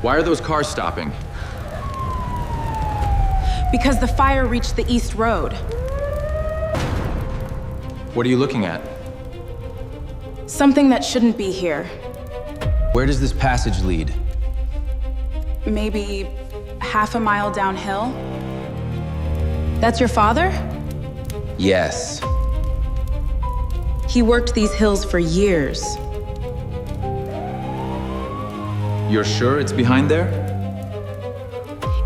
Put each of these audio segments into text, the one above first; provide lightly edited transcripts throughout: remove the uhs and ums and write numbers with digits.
Why are those cars stopping? Because the fire reached the East Road. What are you looking at? Something that shouldn't be here. Where does this passage lead? Maybe half a mile downhill? That's your father? Yes. He worked these hills for years. You're sure it's behind there?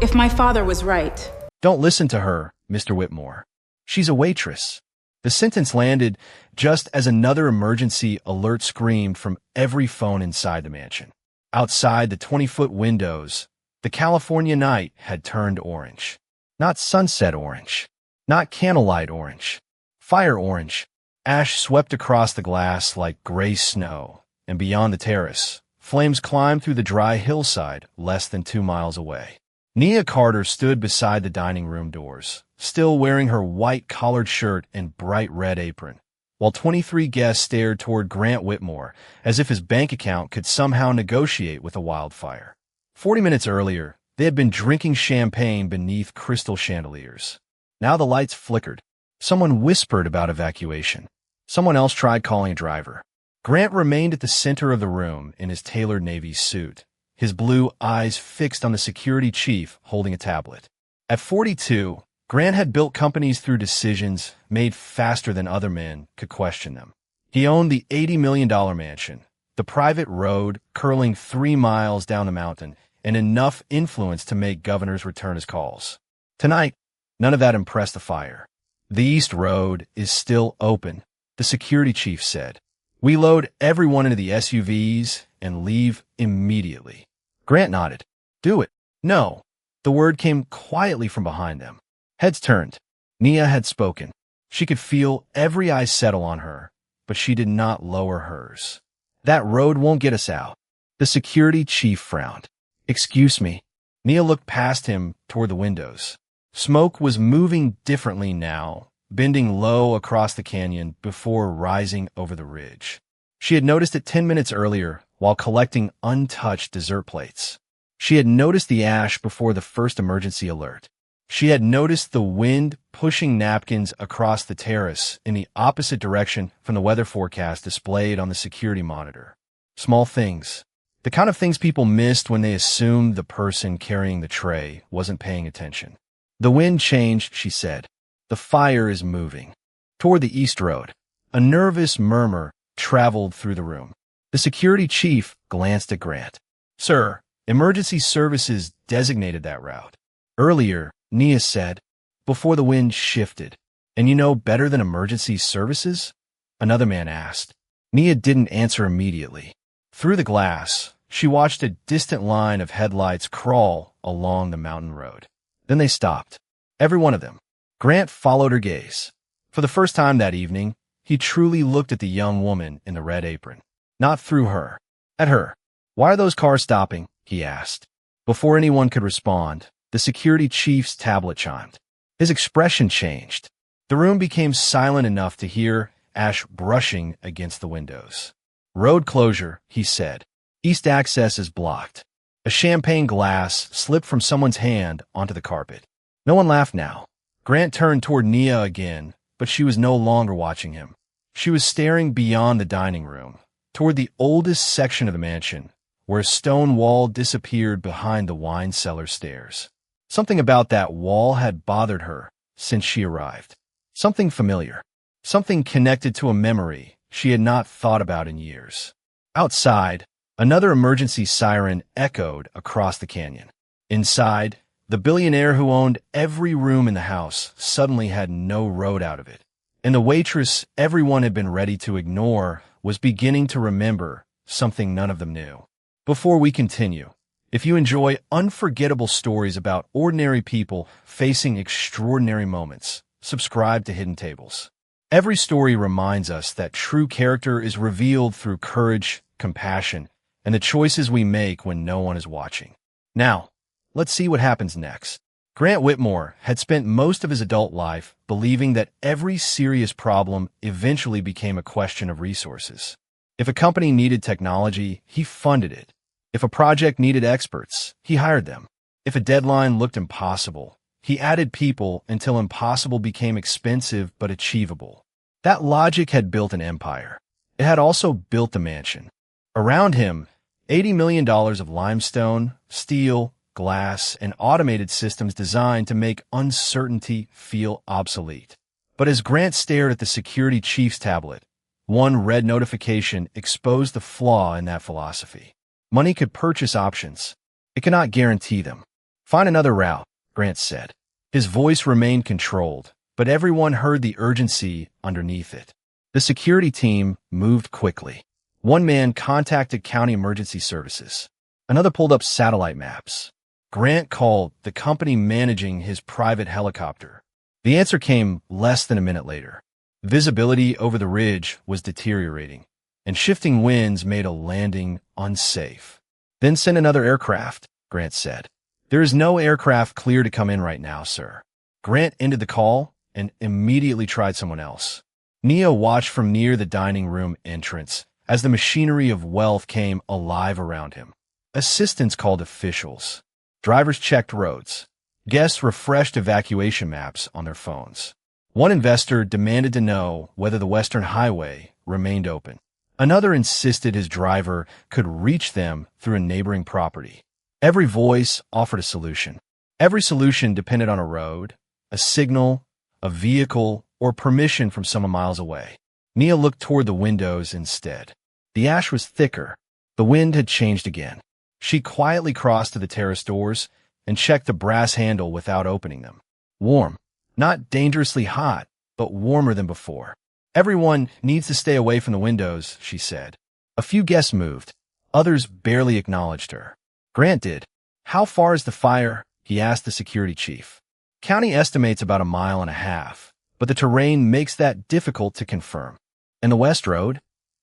If my father was right. Don't listen to her, Mr. Whitmore. She's a waitress. The sentence landed just as another emergency alert screamed from every phone inside the mansion. Outside the 20-foot windows, the California night had turned orange. Not sunset orange, not candlelight orange, fire orange. Ash swept across the glass like gray snow, and beyond the terrace, flames climbed through the dry hillside less than 2 miles away. Nia Carter stood beside the dining room doors, still wearing her white collared shirt and bright red apron, while 23 guests stared toward Grant Whitmore as if his bank account could somehow negotiate with a wildfire. 40 minutes earlier, they had been drinking champagne beneath crystal chandeliers. Now the lights flickered. Someone whispered about evacuation. Someone else tried calling a driver. Grant remained at the center of the room in his tailored navy suit, his blue eyes fixed on the security chief holding a tablet. At 42, Grant had built companies through decisions made faster than other men could question them. He owned the $80 million mansion, the private road curling 3 miles down the mountain, and enough influence to make governors return his calls. Tonight, none of that impressed the fire. The East Road is still open, the security chief said. We load everyone into the SUVs and leave immediately. Grant nodded. Do it. No. The word came quietly from behind them. Heads turned. Nia had spoken. She could feel every eye settle on her, but she did not lower hers. That road won't get us out. The security chief frowned. Excuse me. Nia looked past him toward the windows. Smoke was moving differently now, bending low across the canyon before rising over the ridge. She had noticed it 10 minutes earlier while collecting untouched dessert plates. She had noticed the ash before the first emergency alert. She had noticed the wind pushing napkins across the terrace in the opposite direction from the weather forecast displayed on the security monitor. Small things. The kind of things people missed when they assumed the person carrying the tray wasn't paying attention. The wind changed, she said. The fire is moving. Toward the East Road. A nervous murmur traveled through the room. The security chief glanced at Grant. Sir, emergency services designated that route. Earlier, Nia said, before the wind shifted. And you know better than emergency services? Another man asked. Nia didn't answer immediately. Through the glass, she watched a distant line of headlights crawl along the mountain road. Then they stopped. Every one of them. Grant followed her gaze. For the first time that evening, he truly looked at the young woman in the red apron. Not through her. At her. Why are those cars stopping? He asked. Before anyone could respond, the security chief's tablet chimed. His expression changed. The room became silent enough to hear ash brushing against the windows. Road closure, he said. East access is blocked. A champagne glass slipped from someone's hand onto the carpet. No one laughed now. Grant turned toward Nia again, but she was no longer watching him. She was staring beyond the dining room, toward the oldest section of the mansion, where a stone wall disappeared behind the wine cellar stairs. Something about that wall had bothered her since she arrived. Something familiar. Something connected to a memory she had not thought about in years. Outside, another emergency siren echoed across the canyon. Inside, the billionaire who owned every room in the house suddenly had no road out of it. And the waitress everyone had been ready to ignore was beginning to remember something none of them knew. Before we continue, if you enjoy unforgettable stories about ordinary people facing extraordinary moments, subscribe to Hidden Tables. Every story reminds us that true character is revealed through courage, compassion, and the choices we make when no one is watching. Now, let's see what happens next. Grant Whitmore had spent most of his adult life believing that every serious problem eventually became a question of resources. If a company needed technology, he funded it. If a project needed experts, he hired them. If a deadline looked impossible, he added people until impossible became expensive but achievable. That logic had built an empire. It had also built the mansion. Around him, $80 million of limestone, steel, glass, and automated systems designed to make uncertainty feel obsolete. But as Grant stared at the security chief's tablet, one red notification exposed the flaw in that philosophy. Money could purchase options. It cannot guarantee them. Find another route, Grant said. His voice remained controlled, but everyone heard the urgency underneath it. The security team moved quickly. One man contacted county emergency services. Another pulled up satellite maps. Grant called the company managing his private helicopter. The answer came less than a minute later. Visibility over the ridge was deteriorating, and shifting winds made a landing unsafe. Then send another aircraft, Grant said. There is no aircraft clear to come in right now, sir. Grant ended the call and immediately tried someone else. Nia watched from near the dining room entrance as the machinery of wealth came alive around him. Assistants called officials. Drivers checked roads. Guests refreshed evacuation maps on their phones. One investor demanded to know whether the Western Highway remained open. Another insisted his driver could reach them through a neighboring property. Every voice offered a solution. Every solution depended on a road, a signal, a vehicle, or permission from someone miles away. Nia looked toward the windows instead. The ash was thicker. The wind had changed again. She quietly crossed to the terrace doors and checked the brass handle without opening them. Warm. Not dangerously hot, but warmer than before. Everyone needs to stay away from the windows, she said. A few guests moved. Others barely acknowledged her. Grant did. How far is the fire? He asked the security chief. County estimates about 1.5 miles, but the terrain makes that difficult to confirm. And the West Road?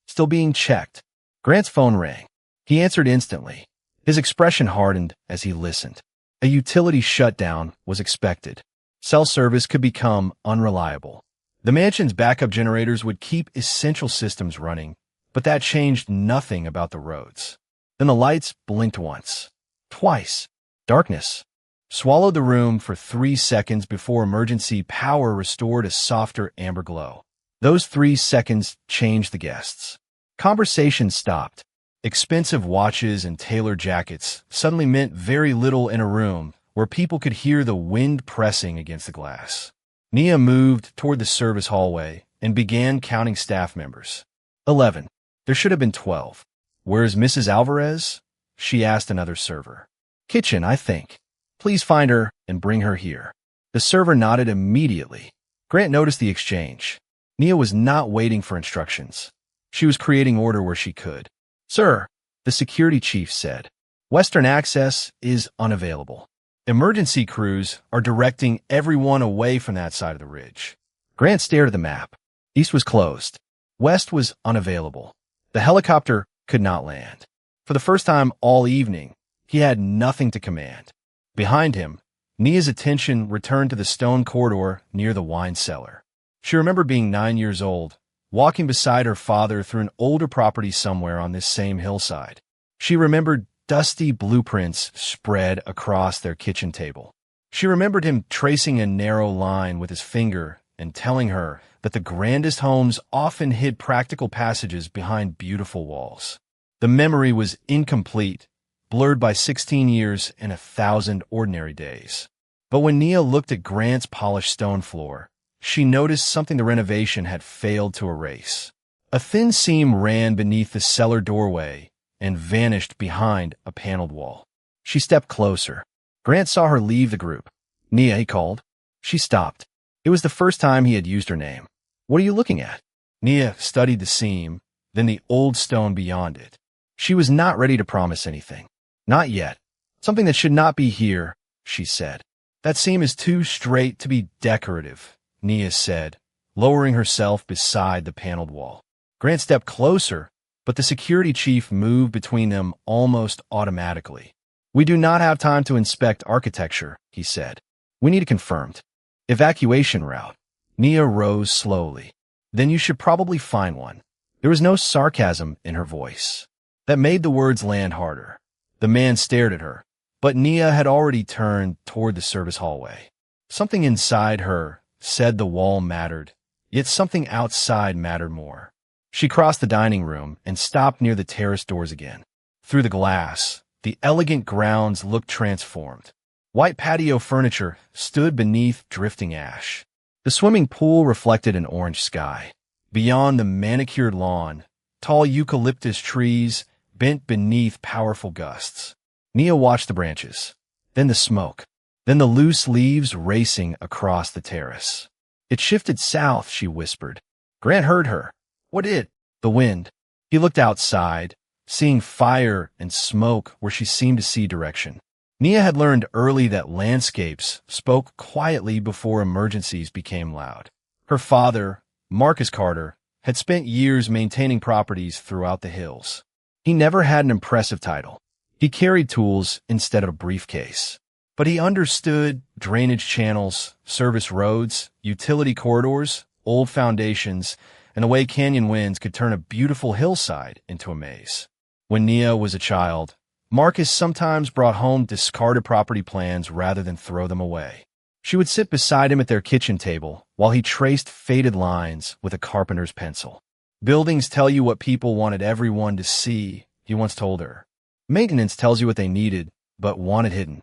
Still being checked. Grant's phone rang. He answered instantly. His expression hardened as he listened. A utility shutdown was expected. Cell service could become unreliable. The mansion's backup generators would keep essential systems running, but that changed nothing about the roads. Then the lights blinked once. Twice. Darkness swallowed the room for 3 seconds before emergency power restored a softer amber glow. Those 3 seconds changed the guests. Conversation stopped. Expensive watches and tailored jackets suddenly meant very little in a room where people could hear the wind pressing against the glass. Nia moved toward the service hallway and began counting staff members. 11. There should have been 12. Where's Mrs. Alvarez? She asked another server. Kitchen, I think. Please find her and bring her here. The server nodded immediately. Grant noticed the exchange. Nia was not waiting for instructions. She was creating order where she could. Sir, the security chief said, Western access is unavailable. Emergency crews are directing everyone away from that side of the ridge. Grant stared at the map. East was closed. West was unavailable. The helicopter could not land. For the first time all evening, he had nothing to command. Behind him, Nia's attention returned to the stone corridor near the wine cellar. She remembered being 9 years old, walking beside her father through an older property somewhere on this same hillside. She remembered dusty blueprints spread across their kitchen table. She remembered him tracing a narrow line with his finger and telling her that the grandest homes often hid practical passages behind beautiful walls. The memory was incomplete, blurred by 16 years and 1,000 ordinary days. But when Nia looked at Grant's polished stone floor, she noticed something the renovation had failed to erase. A thin seam ran beneath the cellar doorway and vanished behind a paneled wall. She stepped closer. Grant saw her leave the group. Nia, he called. She stopped. It was the first time he had used her name. What are you looking at? Nia studied the seam, then the old stone beyond it. She was not ready to promise anything. Not yet. Something that should not be here, she said. That seam is too straight to be decorative, Nia said, lowering herself beside the paneled wall. Grant stepped closer, but the security chief moved between them almost automatically. We do not have time to inspect architecture, he said. We need it confirmed. Evacuation route. Nia rose slowly. Then you should probably find one. There was no sarcasm in her voice. That made the words land harder. The man stared at her, but Nia had already turned toward the service hallway. Something inside her said the wall mattered, yet something outside mattered more. She crossed the dining room and stopped near the terrace doors again. Through the glass, the elegant grounds looked transformed. White patio furniture stood beneath drifting ash. The swimming pool reflected an orange sky. Beyond the manicured lawn, tall eucalyptus trees bent beneath powerful gusts. Nia watched the branches, then the smoke, then the loose leaves racing across the terrace. It shifted south, she whispered. Grant heard her. What it? The wind. He looked outside, seeing fire and smoke where she seemed to see direction. Nia had learned early that landscapes spoke quietly before emergencies became loud. Her father, Marcus Carter, had spent years maintaining properties throughout the hills. He never had an impressive title. He carried tools instead of a briefcase. But he understood drainage channels, service roads, utility corridors, old foundations, and the way canyon winds could turn a beautiful hillside into a maze. When Nia was a child, Marcus sometimes brought home discarded property plans rather than throw them away. She would sit beside him at their kitchen table while he traced faded lines with a carpenter's pencil. Buildings tell you what people wanted everyone to see, he once told her. Maintenance tells you what they needed, but wanted hidden.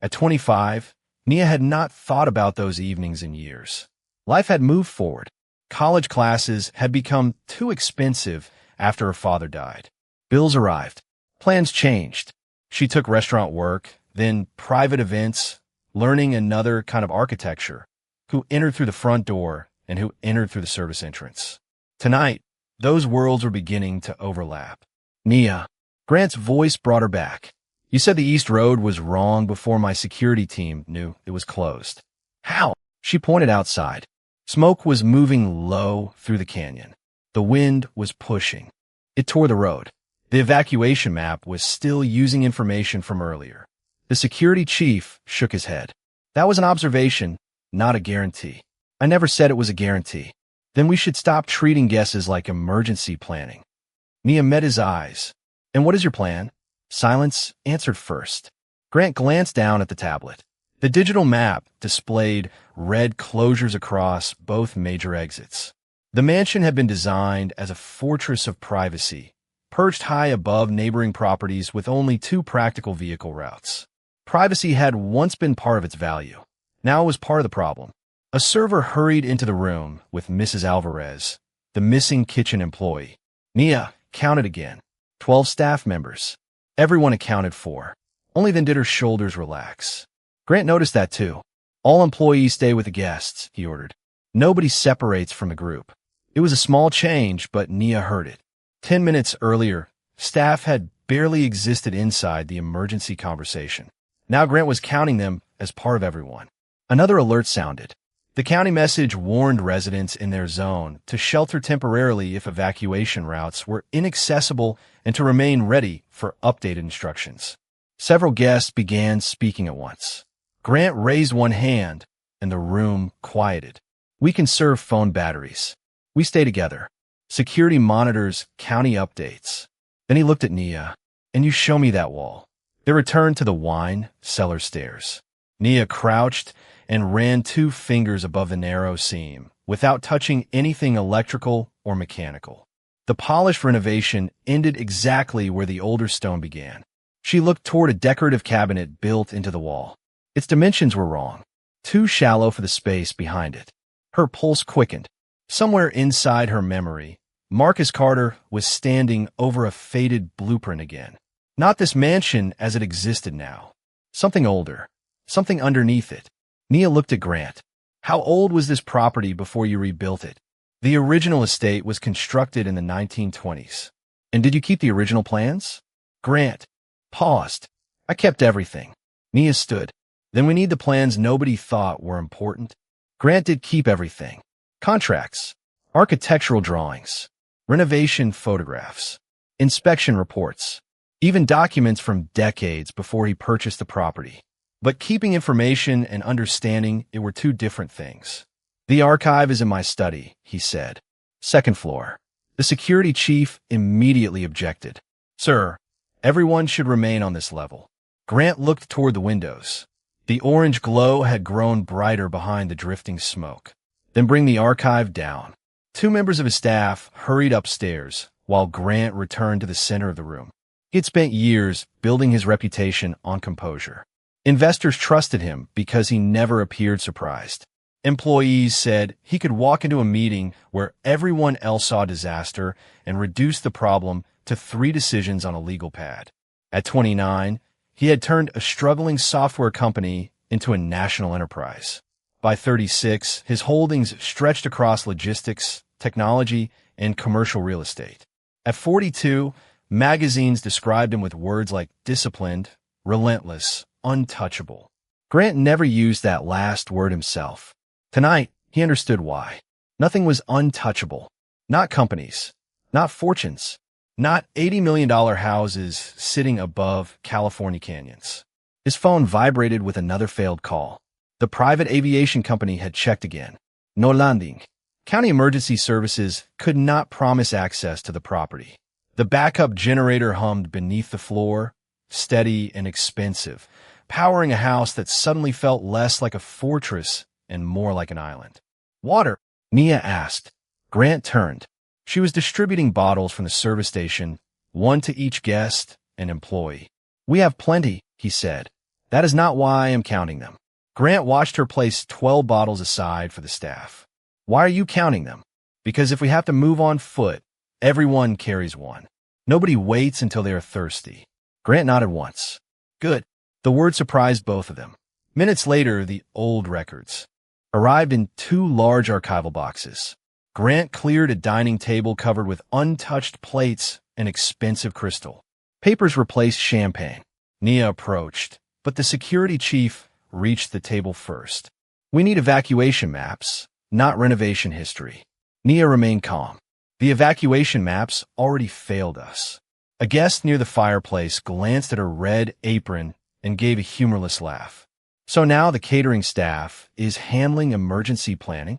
At 25, Nia had not thought about those evenings in years. Life had moved forward. College classes had become too expensive after her father died. Bills arrived. Plans changed. She took restaurant work, then private events, learning another kind of architecture, who entered through the front door and who entered through the service entrance. Tonight, those worlds were beginning to overlap. Nia. Grant's voice brought her back. You said the East Road was wrong before my security team knew it was closed. How? She pointed outside. Smoke was moving low through the canyon. The wind was pushing. It tore the road. The evacuation map was still using information from earlier. The security chief shook his head. That was an observation, not a guarantee. I never said it was a guarantee. Then we should stop treating guesses like emergency planning. Nia met his eyes. And what is your plan? Silence answered first. Grant glanced down at the tablet. The digital map displayed red closures across both major exits. The mansion had been designed as a fortress of privacy, perched high above neighboring properties with only 2 practical vehicle routes. Privacy had once been part of its value. Now it was part of the problem. A server hurried into the room with Mrs. Alvarez, the missing kitchen employee. Nia counted again. 12 staff members. Everyone accounted for. Only then did her shoulders relax. Grant noticed that too. All employees stay with the guests, he ordered. Nobody separates from the group. It was a small change, but Nia heard it. 10 minutes earlier, staff had barely existed inside the emergency conversation. Now Grant was counting them as part of everyone. Another alert sounded. The county message warned residents in their zone to shelter temporarily if evacuation routes were inaccessible and to remain ready for updated instructions. Several guests began speaking at once. Grant raised one hand, and the room quieted. We conserve phone batteries. We stay together. Security monitors county updates. Then he looked at Nia. And you show me that wall. They returned to the wine cellar stairs. Nia crouched and ran 2 fingers above the narrow seam, without touching anything electrical or mechanical. The polished renovation ended exactly where the older stone began. She looked toward a decorative cabinet built into the wall. Its dimensions were wrong, too shallow for the space behind it. Her pulse quickened. Somewhere inside her memory, Marcus Carter was standing over a faded blueprint again. Not this mansion as it existed now. Something older. Something underneath it. Nia looked at Grant. How old was this property before you rebuilt it? The original estate was constructed in the 1920s. And did you keep the original plans? Grant paused. I kept everything. Nia stood. Then we need the plans nobody thought were important. Grant did keep everything. Contracts, architectural drawings, renovation photographs, inspection reports, even documents from decades before he purchased the property. But keeping information and understanding it were 2 different things. The archive is in my study, he said. 2nd floor. The security chief immediately objected. Sir, Everyone should remain on this level. Grant looked toward the windows. The orange glow had grown brighter behind the drifting smoke. Then bring the archive down. Two members of his staff hurried upstairs, while Grant returned to the center of the room. He had spent years building his reputation on composure. Investors trusted him because he never appeared surprised. Employees said he could walk into a meeting where everyone else saw disaster and reduce the problem to 3 decisions on a legal pad. At 29, he had turned a struggling software company into a national enterprise. By 36, his holdings stretched across logistics, technology, and commercial real estate. At 42, magazines described him with words like disciplined, relentless, untouchable. Grant never used that last word himself. Tonight, he understood why. Nothing was untouchable. Not companies. Not fortunes. Not $80 million houses sitting above California canyons. His phone vibrated with another failed call. The private aviation company had checked again. No landing. County emergency services could not promise access to the property. The backup generator hummed beneath the floor, steady and expensive, powering a house that suddenly felt less like a fortress and more like an island. Water? Nia asked. Grant turned. She was distributing bottles from the service station, one to each guest and employee. We have plenty, he said. That is not why I am counting them. Grant watched her place 12 bottles aside for the staff. Why are you counting them? Because if we have to move on foot, everyone carries one. Nobody waits until they are thirsty. Grant nodded once. Good. The word surprised both of them. Minutes later, the old records arrived in 2 large archival boxes. Grant cleared a dining table covered with untouched plates and expensive crystal. Papers replaced champagne. Nia approached, but the security chief reached the table first. We need evacuation maps, not renovation history. Nia remained calm. The evacuation maps already failed us. A guest near the fireplace glanced at her red apron and gave a humorless laugh. So now the catering staff is handling emergency planning?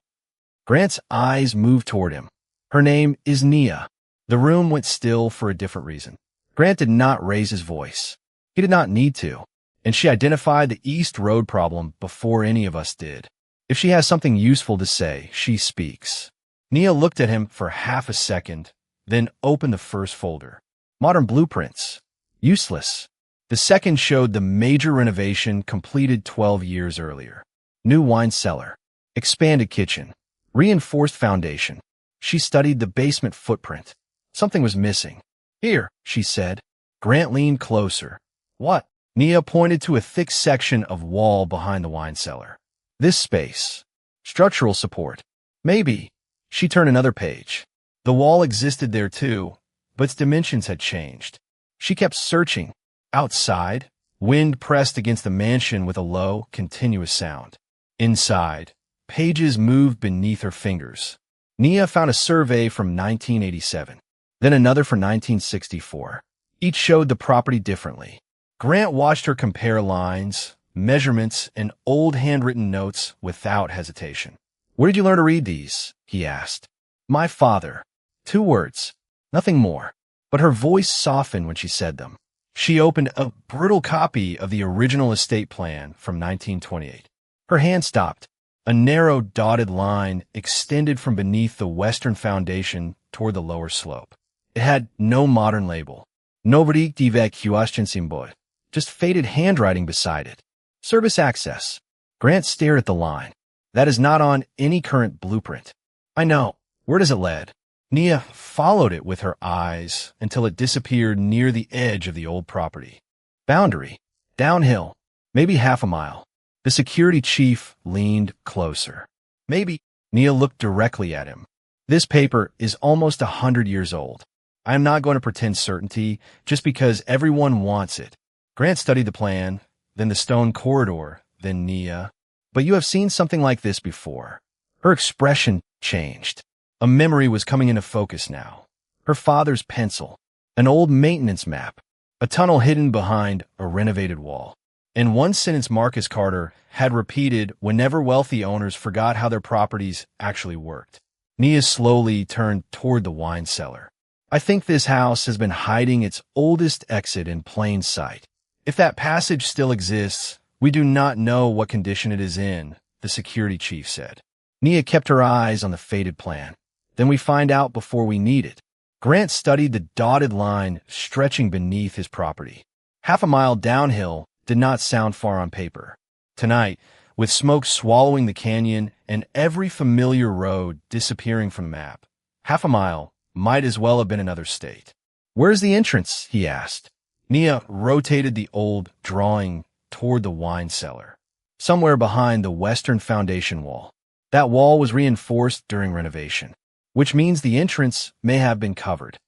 Grant's eyes moved toward him. Her name is Nia. The room went still for a different reason. Grant did not raise his voice. He did not need to, and she identified the East Road problem before any of us did. If she has something useful to say, she speaks. Nia looked at him for half a second, then opened the first folder. Modern blueprints. Useless. The second showed the major renovation completed 12 years earlier. New wine cellar. Expanded kitchen. Reinforced foundation. She studied the basement footprint. Something was missing. Here, she said. Grant leaned closer. What? Nia pointed to a thick section of wall behind the wine cellar. This space. Structural support. Maybe. She turned another page. The wall existed there too, but its dimensions had changed. She kept searching. Outside, wind pressed against the mansion with a low, continuous sound. Inside, pages moved beneath her fingers. Nia found a survey from 1987, then another for 1964. Each showed the property differently. Grant watched her compare lines, measurements, and old handwritten notes without hesitation. Where did you learn to read these? He asked. My father. 2 words. Nothing more. But her voice softened when she said them. She opened a brittle copy of the original estate plan from 1928. Her hand stopped. A narrow dotted line extended from beneath the western foundation toward the lower slope. It had no modern label. No brique d'évacuation symbole. Just faded handwriting beside it. Service access. Grant stared at the line. That is not on any current blueprint. I know. Where does it lead? Nia followed it with her eyes until it disappeared near the edge of the old property. Boundary. Downhill. Maybe half a mile. The security chief leaned closer. Maybe. Nia looked directly at him. This paper is almost 100 years old. I am not going to pretend certainty just because everyone wants it. Grant studied the plan, then the stone corridor, then Nia. But you have seen something like this before. Her expression changed. A memory was coming into focus now. Her father's pencil, an old maintenance map, a tunnel hidden behind a renovated wall. And one sentence Marcus Carter had repeated whenever wealthy owners forgot how their properties actually worked. Nia slowly turned toward the wine cellar. I think this house has been hiding its oldest exit in plain sight. If that passage still exists, we do not know what condition it is in, the security chief said. Nia kept her eyes on the faded plan. Then we find out before we need it. Grant studied the dotted line stretching beneath his property. Half a mile downhill did not sound far on paper. Tonight, with smoke swallowing the canyon and every familiar road disappearing from the map, half a mile might as well have been another state. Where's the entrance? He asked. Nia rotated the old drawing toward the wine cellar. Somewhere behind the western foundation wall. That wall was reinforced during renovation, which means the entrance may have been covered.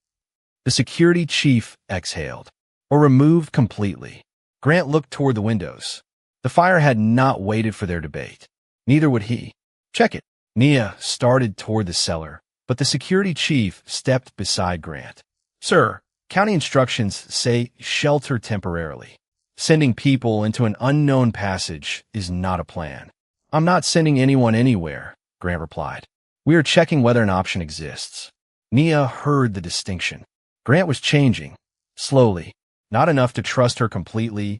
The security chief exhaled, or removed completely. Grant looked toward the windows. The fire had not waited for their debate. Neither would he. Check it. Nia started toward the cellar, but the security chief stepped beside Grant. Sir, county instructions say shelter temporarily. Sending people into an unknown passage is not a plan. I'm not sending anyone anywhere, Grant replied. We are checking whether an option exists. Nia heard the distinction. Grant was changing, slowly, not enough to trust her completely,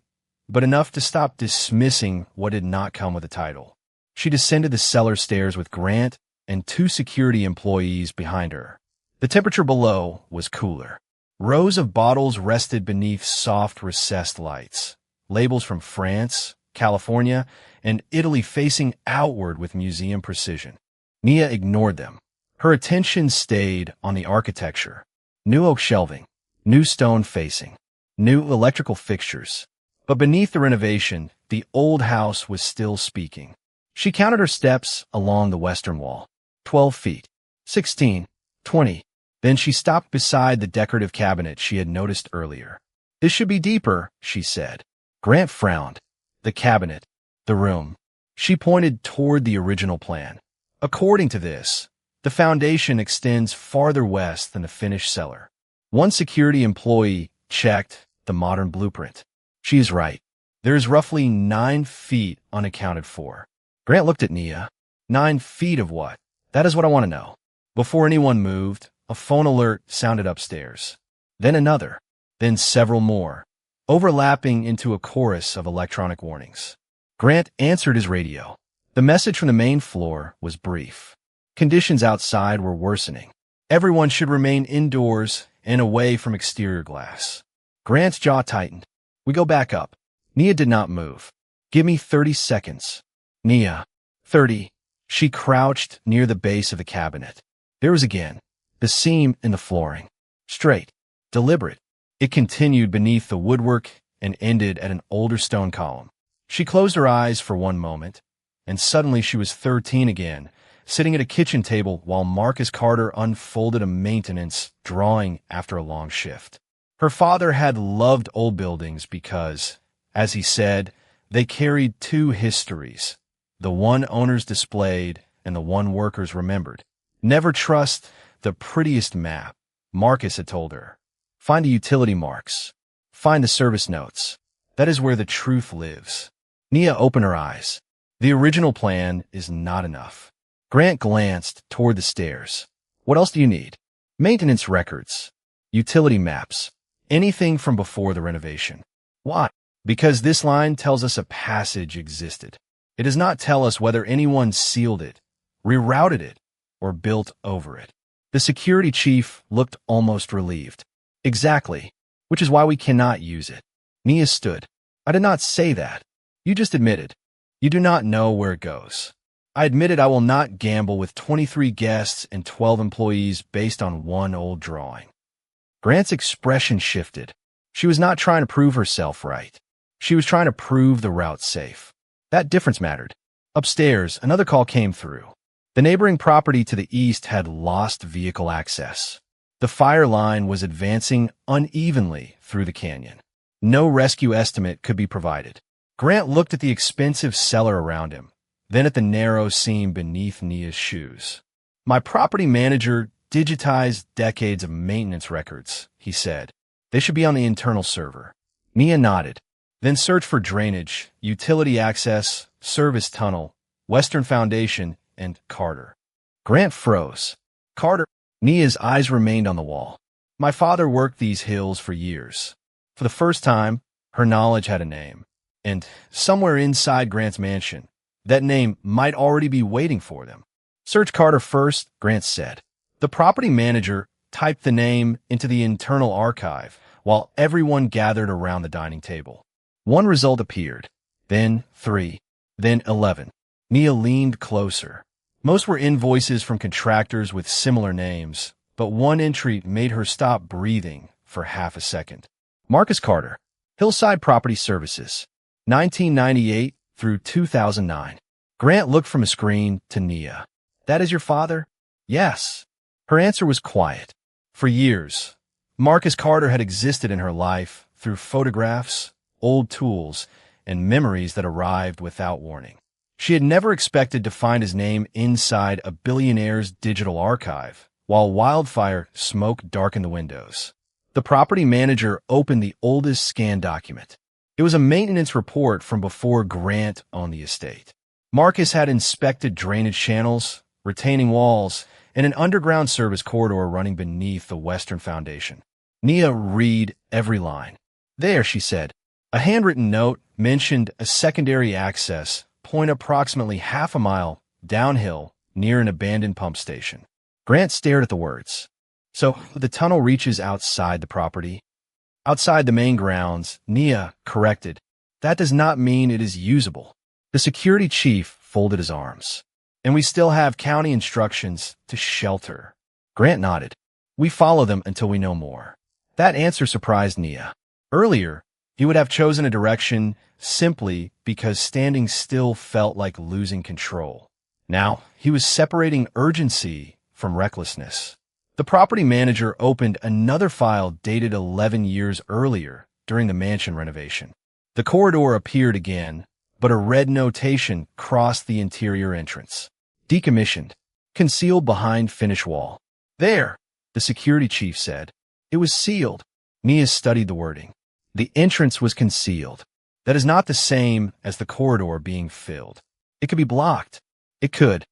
but enough to stop dismissing what did not come with a title. She descended the cellar stairs with Grant and 2 security employees behind her. The temperature below was cooler. Rows of bottles rested beneath soft recessed lights. Labels from France, California, and Italy facing outward with museum precision. Nia ignored them. Her attention stayed on the architecture. New oak shelving, new stone facing, new electrical fixtures. But beneath the renovation, the old house was still speaking. She counted her steps along the western wall. 12 feet, 16, 20. Then she stopped beside the decorative cabinet she had noticed earlier. This should be deeper, she said. Grant frowned. The cabinet, the room. She pointed toward the original plan. According to this, the foundation extends farther west than the finished cellar. One security employee checked the modern blueprint. She is right. There is roughly 9 feet unaccounted for. Grant looked at Nia. 9 feet of what? That is what I want to know. Before anyone moved, a phone alert sounded upstairs. Then another. Then several more, overlapping into a chorus of electronic warnings. Grant answered his radio. The message from the main floor was brief. Conditions outside were worsening. Everyone should remain indoors and away from exterior glass. Grant's jaw tightened. We go back up. Nia did not move. Give me 30 seconds. Nia. 30. She crouched near the base of the cabinet. There was again the seam in the flooring. Straight. Deliberate. It continued beneath the woodwork and ended at an older stone column. She closed her eyes for one moment, and suddenly she was 13 again, sitting at a kitchen table while Marcus Carter unfolded a maintenance drawing after a long shift. Her father had loved old buildings because, as he said, they carried 2 histories, the one owners displayed and the one workers remembered. Never trust the prettiest map, Marcus had told her. Find the utility marks. Find the service notes. That is where the truth lives. Nia opened her eyes. The original plan is not enough. Grant glanced toward the stairs. What else do you need? Maintenance records. Utility maps. Anything from before the renovation. Why? Because this line tells us a passage existed. It does not tell us whether anyone sealed it, rerouted it, or built over it. The security chief looked almost relieved. Exactly, which is why we cannot use it. Nia stood. I did not say that. You just admitted. You do not know where it goes. I admitted I will not gamble with 23 guests and 12 employees based on one old drawing. Grant's expression shifted. She was not trying to prove herself right. She was trying to prove the route safe. That difference mattered. Upstairs, another call came through. The neighboring property to the east had lost vehicle access. The fire line was advancing unevenly through the canyon. No rescue estimate could be provided. Grant looked at the expensive cellar around him, then at the narrow seam beneath Nia's shoes. My property manager digitized decades of maintenance records, he said. They should be on the internal server. Nia nodded. Then search for drainage, utility access, service tunnel, Western Foundation, and Carter. Grant froze. Carter. Nia's eyes remained on the wall. My father worked these hills for years. For the first time, her knowledge had a name. And somewhere inside Grant's mansion, that name might already be waiting for them. Search Carter first, Grant said. The property manager typed the name into the internal archive while everyone gathered around the dining table. One result appeared, then 3, then 11. Nia leaned closer. Most were invoices from contractors with similar names, but one entry made her stop breathing for half a second. Marcus Carter, Hillside Property Services, 1998 through 2009. Grant looked from a screen to Nia. That is your father? Yes. Her answer was quiet. For years, Marcus Carter had existed in her life through photographs, old tools, and memories that arrived without warning. She had never expected to find his name inside a billionaire's digital archive, while Wildfire smoke darkened the windows. The property manager opened the oldest scanned document. It was a maintenance report from before Grant owned the estate. Marcus had inspected drainage channels, retaining walls, and an underground service corridor running beneath the western foundation. Nia read every line. There, she said. A handwritten note mentioned a secondary access point approximately half a mile downhill near an abandoned pump station. Grant stared at the words. So the tunnel reaches outside the property? Outside the main grounds, Nia corrected. That does not mean it is usable. The security chief folded his arms. And we still have county instructions to shelter. Grant nodded. We follow them until we know more. That answer surprised Nia. Earlier, he would have chosen a direction simply because standing still felt like losing control. Now, he was separating urgency from recklessness. The property manager opened another file dated 11 years earlier during the mansion renovation. The corridor appeared again, but a red notation crossed the interior entrance. Decommissioned, concealed behind finish wall. There, the security chief said. It was sealed. Nia studied the wording. The entrance was concealed. That is not the same as the corridor being filled. It could be blocked. It could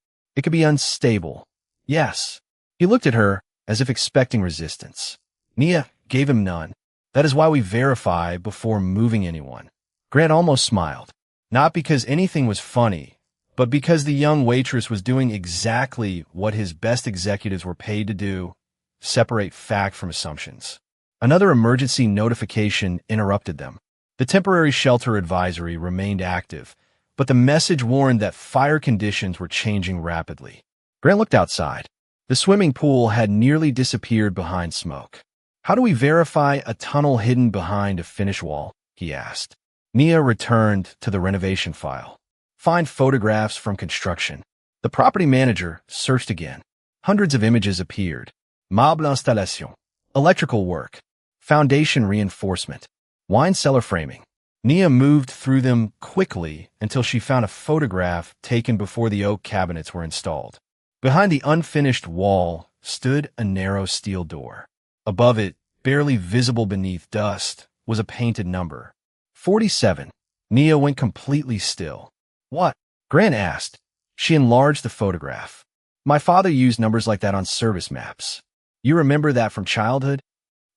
be unstable. Yes. He looked at her as if expecting resistance. Nia gave him none. That is why we verify before moving anyone. Grant almost smiled. Not because anything was funny, but because the young waitress was doing exactly what his best executives were paid to do, separate fact from assumptions. Another emergency notification interrupted them. The temporary shelter advisory remained active, but the message warned that fire conditions were changing rapidly. Grant looked outside. The swimming pool had nearly disappeared behind smoke. How do we verify a tunnel hidden behind a finish wall? He asked. Nia returned to the renovation file. Find photographs from construction. The property manager searched again. Hundreds of images appeared. Meuble installation. Electrical work. Foundation reinforcement. Wine cellar framing. Nia moved through them quickly until she found a photograph taken before the oak cabinets were installed. Behind the unfinished wall stood a narrow steel door. Above it, barely visible beneath dust, was a painted number. 47. Nia went completely still. What? Grant asked. She enlarged the photograph. My father used numbers like that on service maps. You remember that from childhood?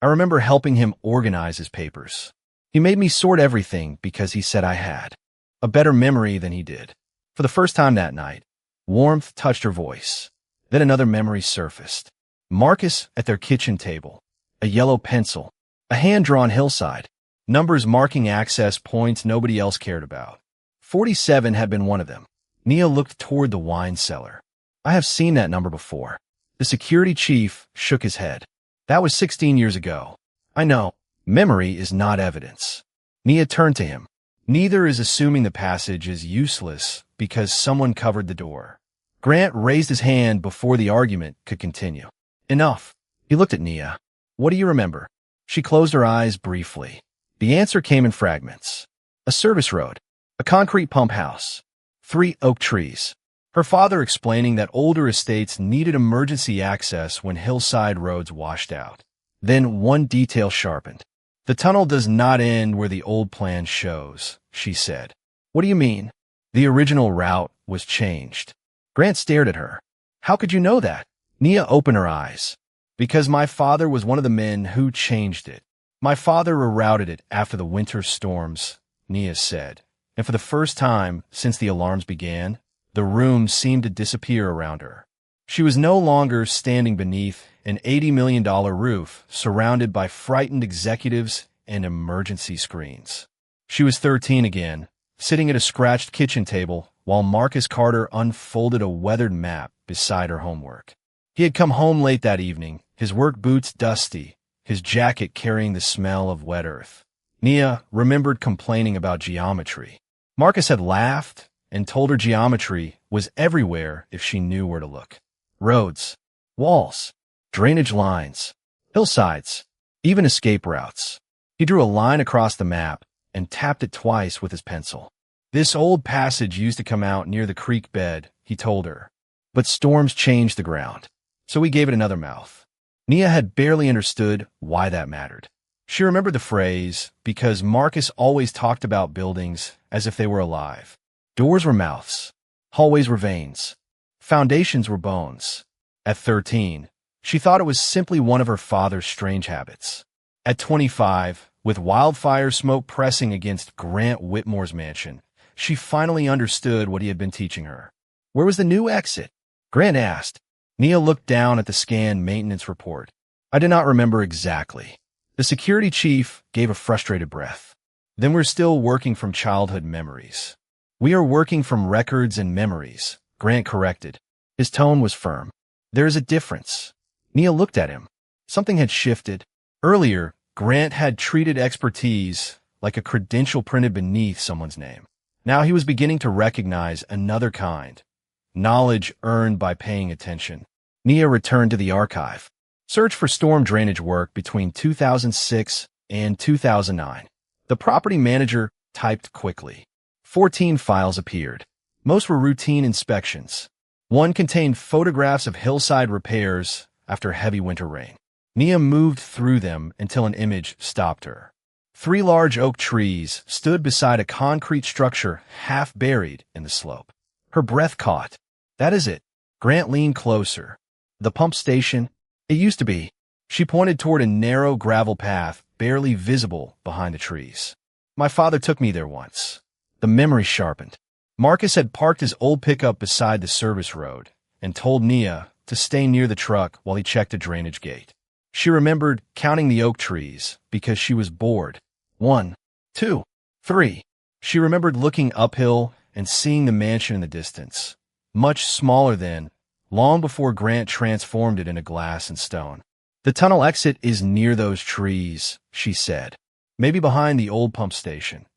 I remember helping him organize his papers. He made me sort everything because he said I had a better memory than he did. For the first time that night, warmth touched her voice. Then another memory surfaced. Marcus at their kitchen table. A yellow pencil. A hand-drawn hillside. Numbers marking access points nobody else cared about. 47 had been one of them. Nia looked toward the wine cellar. I have seen that number before. The security chief shook his head. That was 16 years ago. I know. Memory is not evidence. Nia turned to him. Neither is assuming the passage is useless because someone covered the door. Grant raised his hand before the argument could continue. Enough. He looked at Nia. What do you remember? She closed her eyes briefly. The answer came in fragments. A service road. A concrete pump house. 3 oak trees. Her father explaining that older estates needed emergency access when hillside roads washed out. Then one detail sharpened. The tunnel does not end where the old plan shows, she said. What do you mean? The original route was changed. Grant stared at her. How could you know that? Nia opened her eyes. Because my father was one of the men who changed it. My father rerouted it after the winter storms, Nia said. And for the first time since the alarms began, the room seemed to disappear around her. She was no longer standing beneath an $80 million roof surrounded by frightened executives and emergency screens. She was 13 again, sitting at a scratched kitchen table while Marcus Carter unfolded a weathered map beside her homework. He had come home late that evening, his work boots dusty, his jacket carrying the smell of wet earth. Nia remembered complaining about geometry. Marcus had laughed and told her geometry was everywhere if she knew where to look. Roads, walls, drainage lines, hillsides, even escape routes. He drew a line across the map and tapped it twice with his pencil. This old passage used to come out near the creek bed, he told her. But storms changed the ground, so he gave it another mouth. Nia had barely understood why that mattered. She remembered the phrase because Marcus always talked about buildings as if they were alive. Doors were mouths, hallways were veins, foundations were bones. At 13, she thought it was simply one of her father's strange habits. At 25, with wildfire smoke pressing against Grant Whitmore's mansion, she finally understood what he had been teaching her. Where was the new exit? Grant asked. Nia looked down at the scanned maintenance report. I did not remember exactly. The security chief gave a frustrated breath. Then we're still working from childhood memories. We are working from records and memories, Grant corrected. His tone was firm. There is a difference. Nia looked at him. Something had shifted. Earlier, Grant had treated expertise like a credential printed beneath someone's name. Now he was beginning to recognize another kind. Knowledge earned by paying attention. Nia returned to the archive. Search for storm drainage work between 2006 and 2009. The property manager typed quickly. 14 files appeared. Most were routine inspections. One contained photographs of hillside repairs after heavy winter rain. Nia moved through them until an image stopped her. 3 large oak trees stood beside a concrete structure half buried in the slope. Her breath caught. That is it. Grant leaned closer. The pump station. It used to be. She pointed toward a narrow gravel path barely visible behind the trees. My father took me there once. The memory sharpened. Marcus had parked his old pickup beside the service road and told Nia to stay near the truck while he checked a drainage gate. She remembered counting the oak trees because she was bored. 1, 2, 3. She remembered looking uphill and seeing the mansion in the distance, much smaller than, long before Grant transformed it into glass and stone. The tunnel exit is near those trees, she said. Maybe behind the old pump station.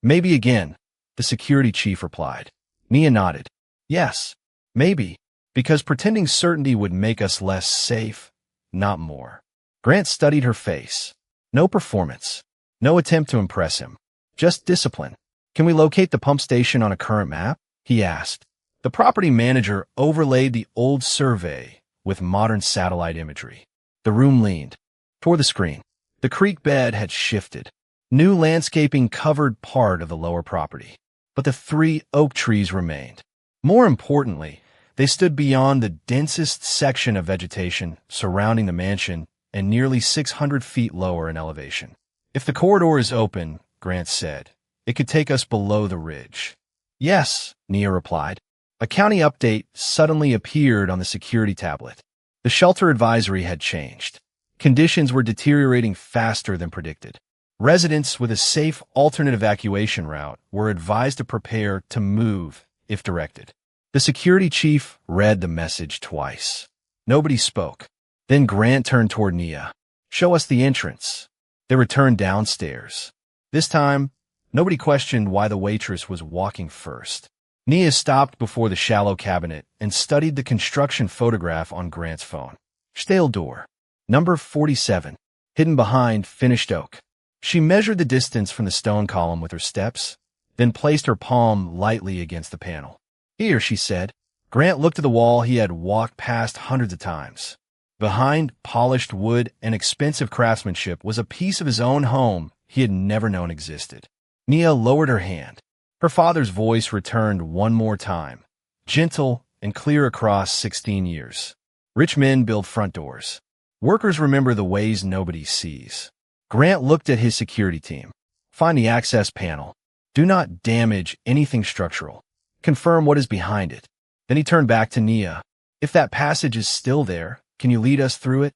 Maybe again, the security chief replied. Nia nodded. Yes, maybe, because pretending certainty would make us less safe, not more. Grant studied her face. No performance. No attempt to impress him. Just discipline. Can we locate the pump station on a current map? He asked. The property manager overlaid the old survey with modern satellite imagery. The room leaned toward the screen. The creek bed had shifted. New landscaping covered part of the lower property. But the 3 oak trees remained. More importantly, they stood beyond the densest section of vegetation surrounding the mansion and nearly 600 feet lower in elevation. If the corridor is open, Grant said, it could take us below the ridge. Yes, Nia replied. A county update suddenly appeared on the security tablet. The shelter advisory had changed. Conditions were deteriorating faster than predicted. Residents with a safe alternate evacuation route were advised to prepare to move if directed. The security chief read the message twice. Nobody spoke. Then Grant turned toward Nia. Show us the entrance. They returned downstairs. This time, nobody questioned why the waitress was walking first. Nia stopped before the shallow cabinet and studied the construction photograph on Grant's phone. Stale door. Number 47. Hidden behind finished oak. She measured the distance from the stone column with her steps, then placed her palm lightly against the panel. Here, she said. Grant looked at the wall he had walked past hundreds of times. Behind polished wood and expensive craftsmanship was a piece of his own home he had never known existed. Nia lowered her hand. Her father's voice returned one more time, gentle and clear across 16 years. Rich men build front doors. Workers remember the ways nobody sees. Grant looked at his security team. Find the access panel. Do not damage anything structural. Confirm what is behind it. Then he turned back to Nia. If that passage is still there, can you lead us through it?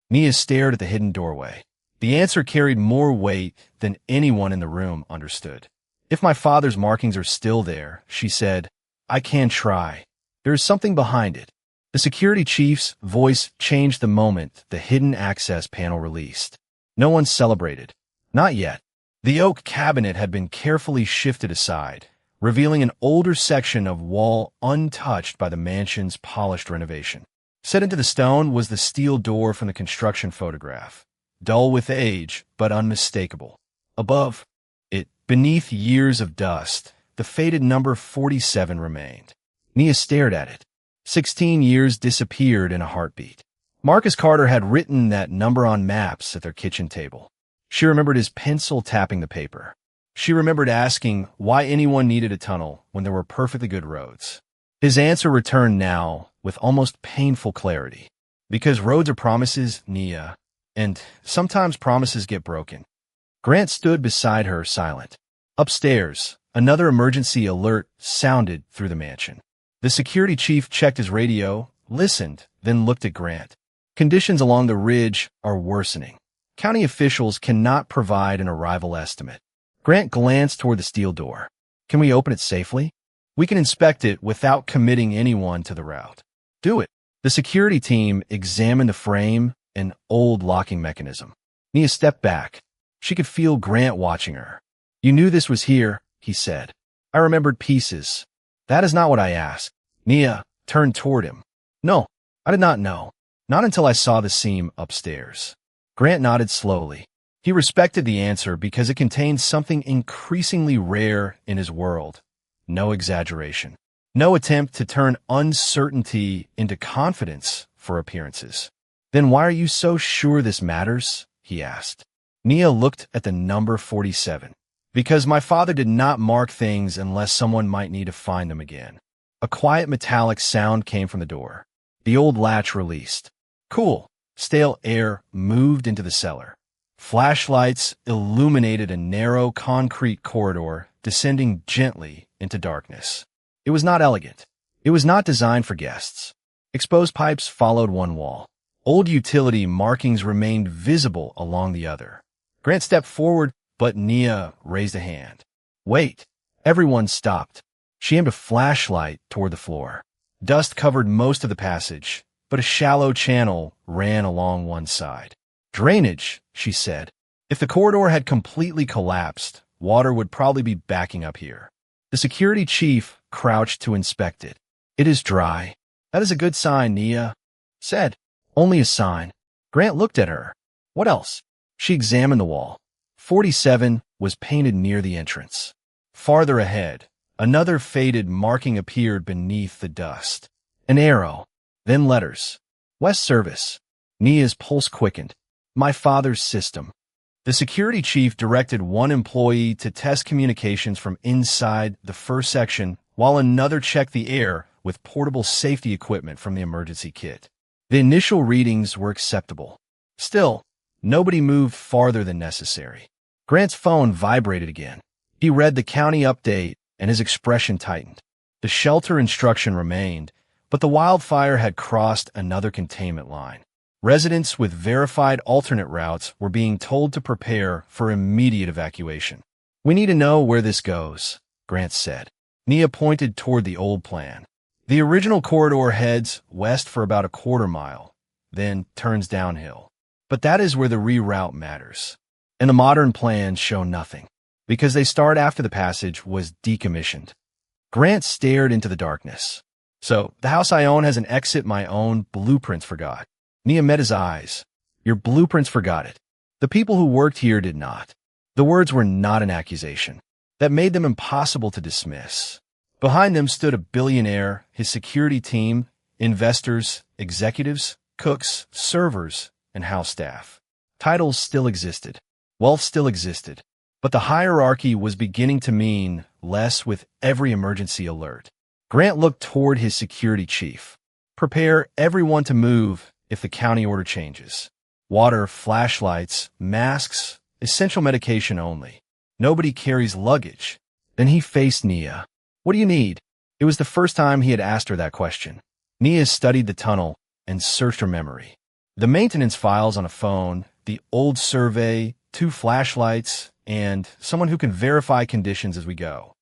Nia stared at the hidden doorway. The answer carried more weight than anyone in the room understood. If my father's markings are still there, she said, I can try. There is something behind it. The security chief's voice changed the moment the hidden access panel released. No one celebrated. Not yet. The oak cabinet had been carefully shifted aside, revealing an older section of wall untouched by the mansion's polished renovation. Set into the stone was the steel door from the construction photograph, dull with age, but unmistakable. Above it, beneath years of dust, the faded number 47 remained. Nia stared at it. 16 years disappeared in a heartbeat. Marcus Carter had written that number on maps at their kitchen table. She remembered his pencil tapping the paper. She remembered asking why anyone needed a tunnel when there were perfectly good roads. His answer returned now with almost painful clarity. Because roads are promises, Nia, and sometimes promises get broken. Grant stood beside her, silent. Upstairs, another emergency alert sounded through the mansion. The security chief checked his radio, listened, then looked at Grant. Conditions along the ridge are worsening. County officials cannot provide an arrival estimate. Grant glanced toward the steel door. Can we open it safely? We can inspect it without committing anyone to the route. Do it. The security team examined the frame, an old locking mechanism. Nia stepped back. She could feel Grant watching her. You knew this was here, he said. I remembered pieces. That is not what I asked. Nia turned toward him. No, I did not know. Not until I saw the seam upstairs. Grant nodded slowly. He respected the answer because it contained something increasingly rare in his world. No exaggeration. No attempt to turn uncertainty into confidence for appearances. Then why are you so sure this matters? He asked. Nia looked at the number 47. Because my father did not mark things unless someone might need to find them again. A quiet metallic sound came from the door. The old latch released. Cool, stale air moved into the cellar. Flashlights illuminated a narrow concrete corridor descending gently into darkness. It was not elegant. It was not designed for guests. Exposed pipes followed one wall. Old utility markings remained visible along the other. Grant stepped forward, but Nia raised a hand. Wait. Everyone stopped. She aimed a flashlight toward the floor. Dust covered most of the passage, but a shallow channel ran along one side. Drainage, she said. If the corridor had completely collapsed, water would probably be backing up here. The security chief crouched to inspect it. It is dry. That is a good sign, Nia said. Only a sign. Grant looked at her. What else? She examined the wall. 47 was painted near the entrance. Farther ahead, another faded marking appeared beneath the dust. An arrow, then letters. West Service. Nia's pulse quickened. My father's system. The security chief directed one employee to test communications from inside the first section, while another checked the air with portable safety equipment from the emergency kit. The initial readings were acceptable. Still, nobody moved farther than necessary. Grant's phone vibrated again. He read the county update, and his expression tightened. The shelter instruction remained, but the wildfire had crossed another containment line. Residents with verified alternate routes were being told to prepare for immediate evacuation. We need to know where this goes, Grant said. Nia pointed toward the old plan. The original corridor heads west for about a quarter mile, then turns downhill. But that is where the reroute matters. And the modern plans show nothing, because they start after the passage was decommissioned. Grant stared into the darkness. So, the house I own has an exit my own blueprints forgot. Nia met his eyes. Your blueprints forgot it. The people who worked here did not. The words were not an accusation. That made them impossible to dismiss. Behind them stood a billionaire, his security team, investors, executives, cooks, servers, and house staff. Titles still existed. Wealth still existed. But the hierarchy was beginning to mean less with every emergency alert. Grant looked toward his security chief. Prepare everyone to move if the county order changes. Water, flashlights, masks, essential medication only. Nobody carries luggage. Then he faced Nia. What do you need? It was the first time he had asked her that question. Nia studied the tunnel and searched her memory. The maintenance files on a phone, the old survey, 2 flashlights, and someone who can verify conditions as we go.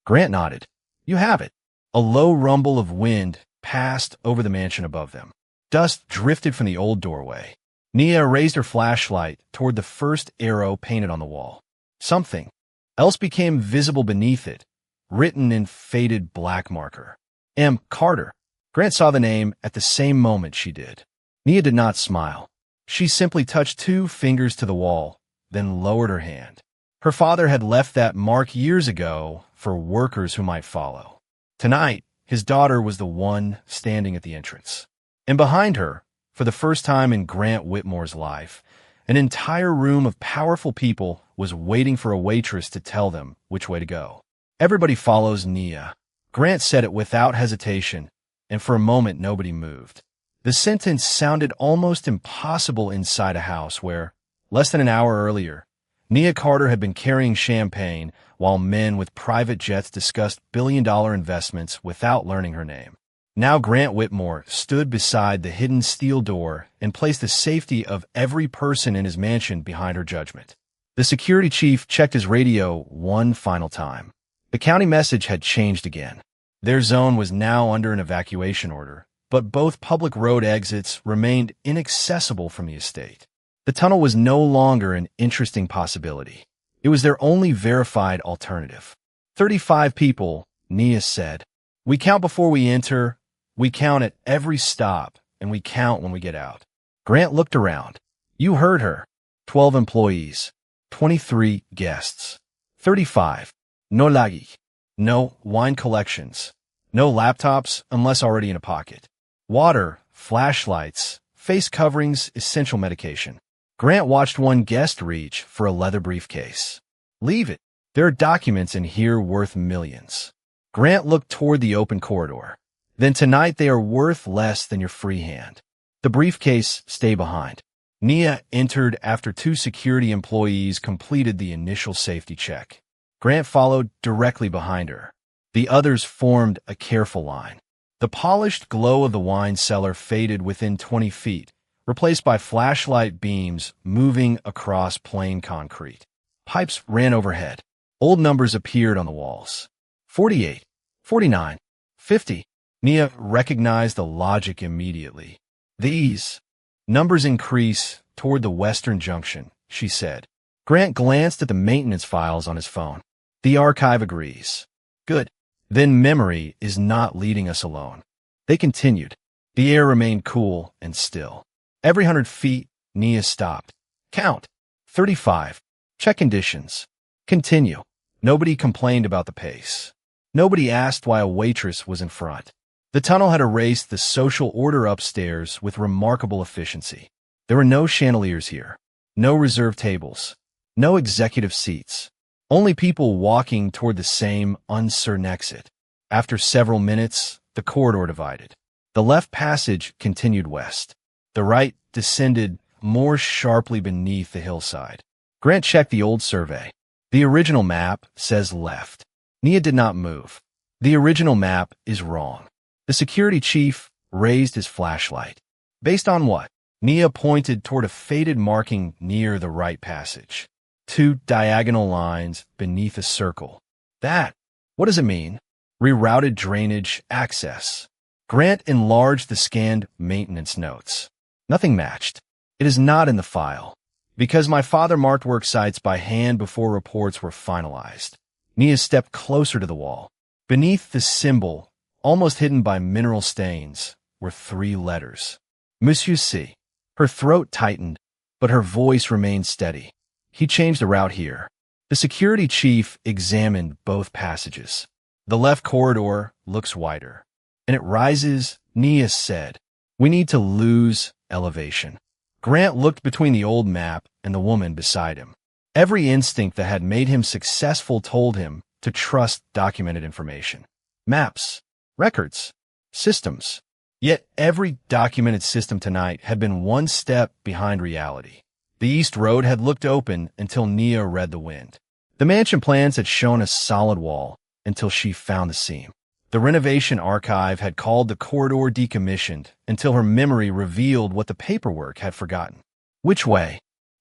Grant nodded. You have it. A low rumble of wind passed over the mansion above them. Dust drifted from the old doorway. Nia raised her flashlight toward the first arrow painted on the wall. Something else became visible beneath it, written in faded black marker. M. Carter. Grant saw the name at the same moment she did. Nia did not smile. She simply touched 2 fingers to the wall, then lowered her hand. Her father had left that mark years ago for workers who might follow. Tonight, his daughter was the one standing at the entrance. And behind her, for the first time in Grant Whitmore's life, an entire room of powerful people was waiting for a waitress to tell them which way to go. Everybody follows Nia. Grant said it without hesitation, and for a moment nobody moved. The sentence sounded almost impossible inside a house where, less than an hour earlier, Nia Carter had been carrying champagne while men with private jets discussed billion-dollar investments without learning her name. Now Grant Whitmore stood beside the hidden steel door and placed the safety of every person in his mansion behind her judgment. The security chief checked his radio one final time. The county message had changed again. Their zone was now under an evacuation order, but both public road exits remained inaccessible from the estate. The tunnel was no longer an interesting possibility. It was their only verified alternative. 35 people, Nia said. We count before we enter, we count at every stop, and we count when we get out. Grant looked around. You heard her. 12 employees, 23 guests, 35. No lagi. No wine collections. No laptops unless already in a pocket. Water, flashlights, face coverings, essential medication. Grant watched one guest reach for a leather briefcase. Leave it. There are documents in here worth millions. Grant looked toward the open corridor. Then tonight they are worth less than your free hand. The briefcase, stay behind. Nia entered after 2 security employees completed the initial safety check. Grant followed directly behind her. The others formed a careful line. The polished glow of the wine cellar faded within 20 feet, replaced by flashlight beams moving across plain concrete. Pipes ran overhead. Old numbers appeared on the walls. 48, 49, 50. Nia recognized the logic immediately. These numbers increase toward the western junction, she said. Grant glanced at the maintenance files on his phone. The archive agrees. Good. Then memory is not leading us alone. They continued. The air remained cool and still. Every 100 feet, Nia stopped. Count. 35. Check conditions. Continue. Nobody complained about the pace. Nobody asked why a waitress was in front. The tunnel had erased the social order upstairs with remarkable efficiency. There were no chandeliers here. No reserved tables. No executive seats. Only people walking toward the same uncertain exit. After several minutes, the corridor divided. The left passage continued west. The right descended more sharply beneath the hillside. Grant checked the old survey. The original map says left. Nia did not move. The original map is wrong. The security chief raised his flashlight. Based on what? Nia pointed toward a faded marking near the right passage. 2 diagonal lines beneath a circle. That. What does it mean? Rerouted drainage access. Grant enlarged the scanned maintenance notes. Nothing matched. It is not in the file. Because my father marked work sites by hand before reports were finalized. Nia stepped closer to the wall. Beneath the symbol, almost hidden by mineral stains, were 3 letters. Monsieur C. Her throat tightened, but her voice remained steady. He changed the route here. The security chief examined both passages. The left corridor looks wider. And it rises, Nia said. We need to lose elevation. Grant looked between the old map and the woman beside him. Every instinct that had made him successful told him to trust documented information. Maps, records, systems. Yet every documented system tonight had been one step behind reality. The East Road had looked open until Nia read the wind. The mansion plans had shown a solid wall until she found the seam. The renovation archive had called the corridor decommissioned until her memory revealed what the paperwork had forgotten. Which way?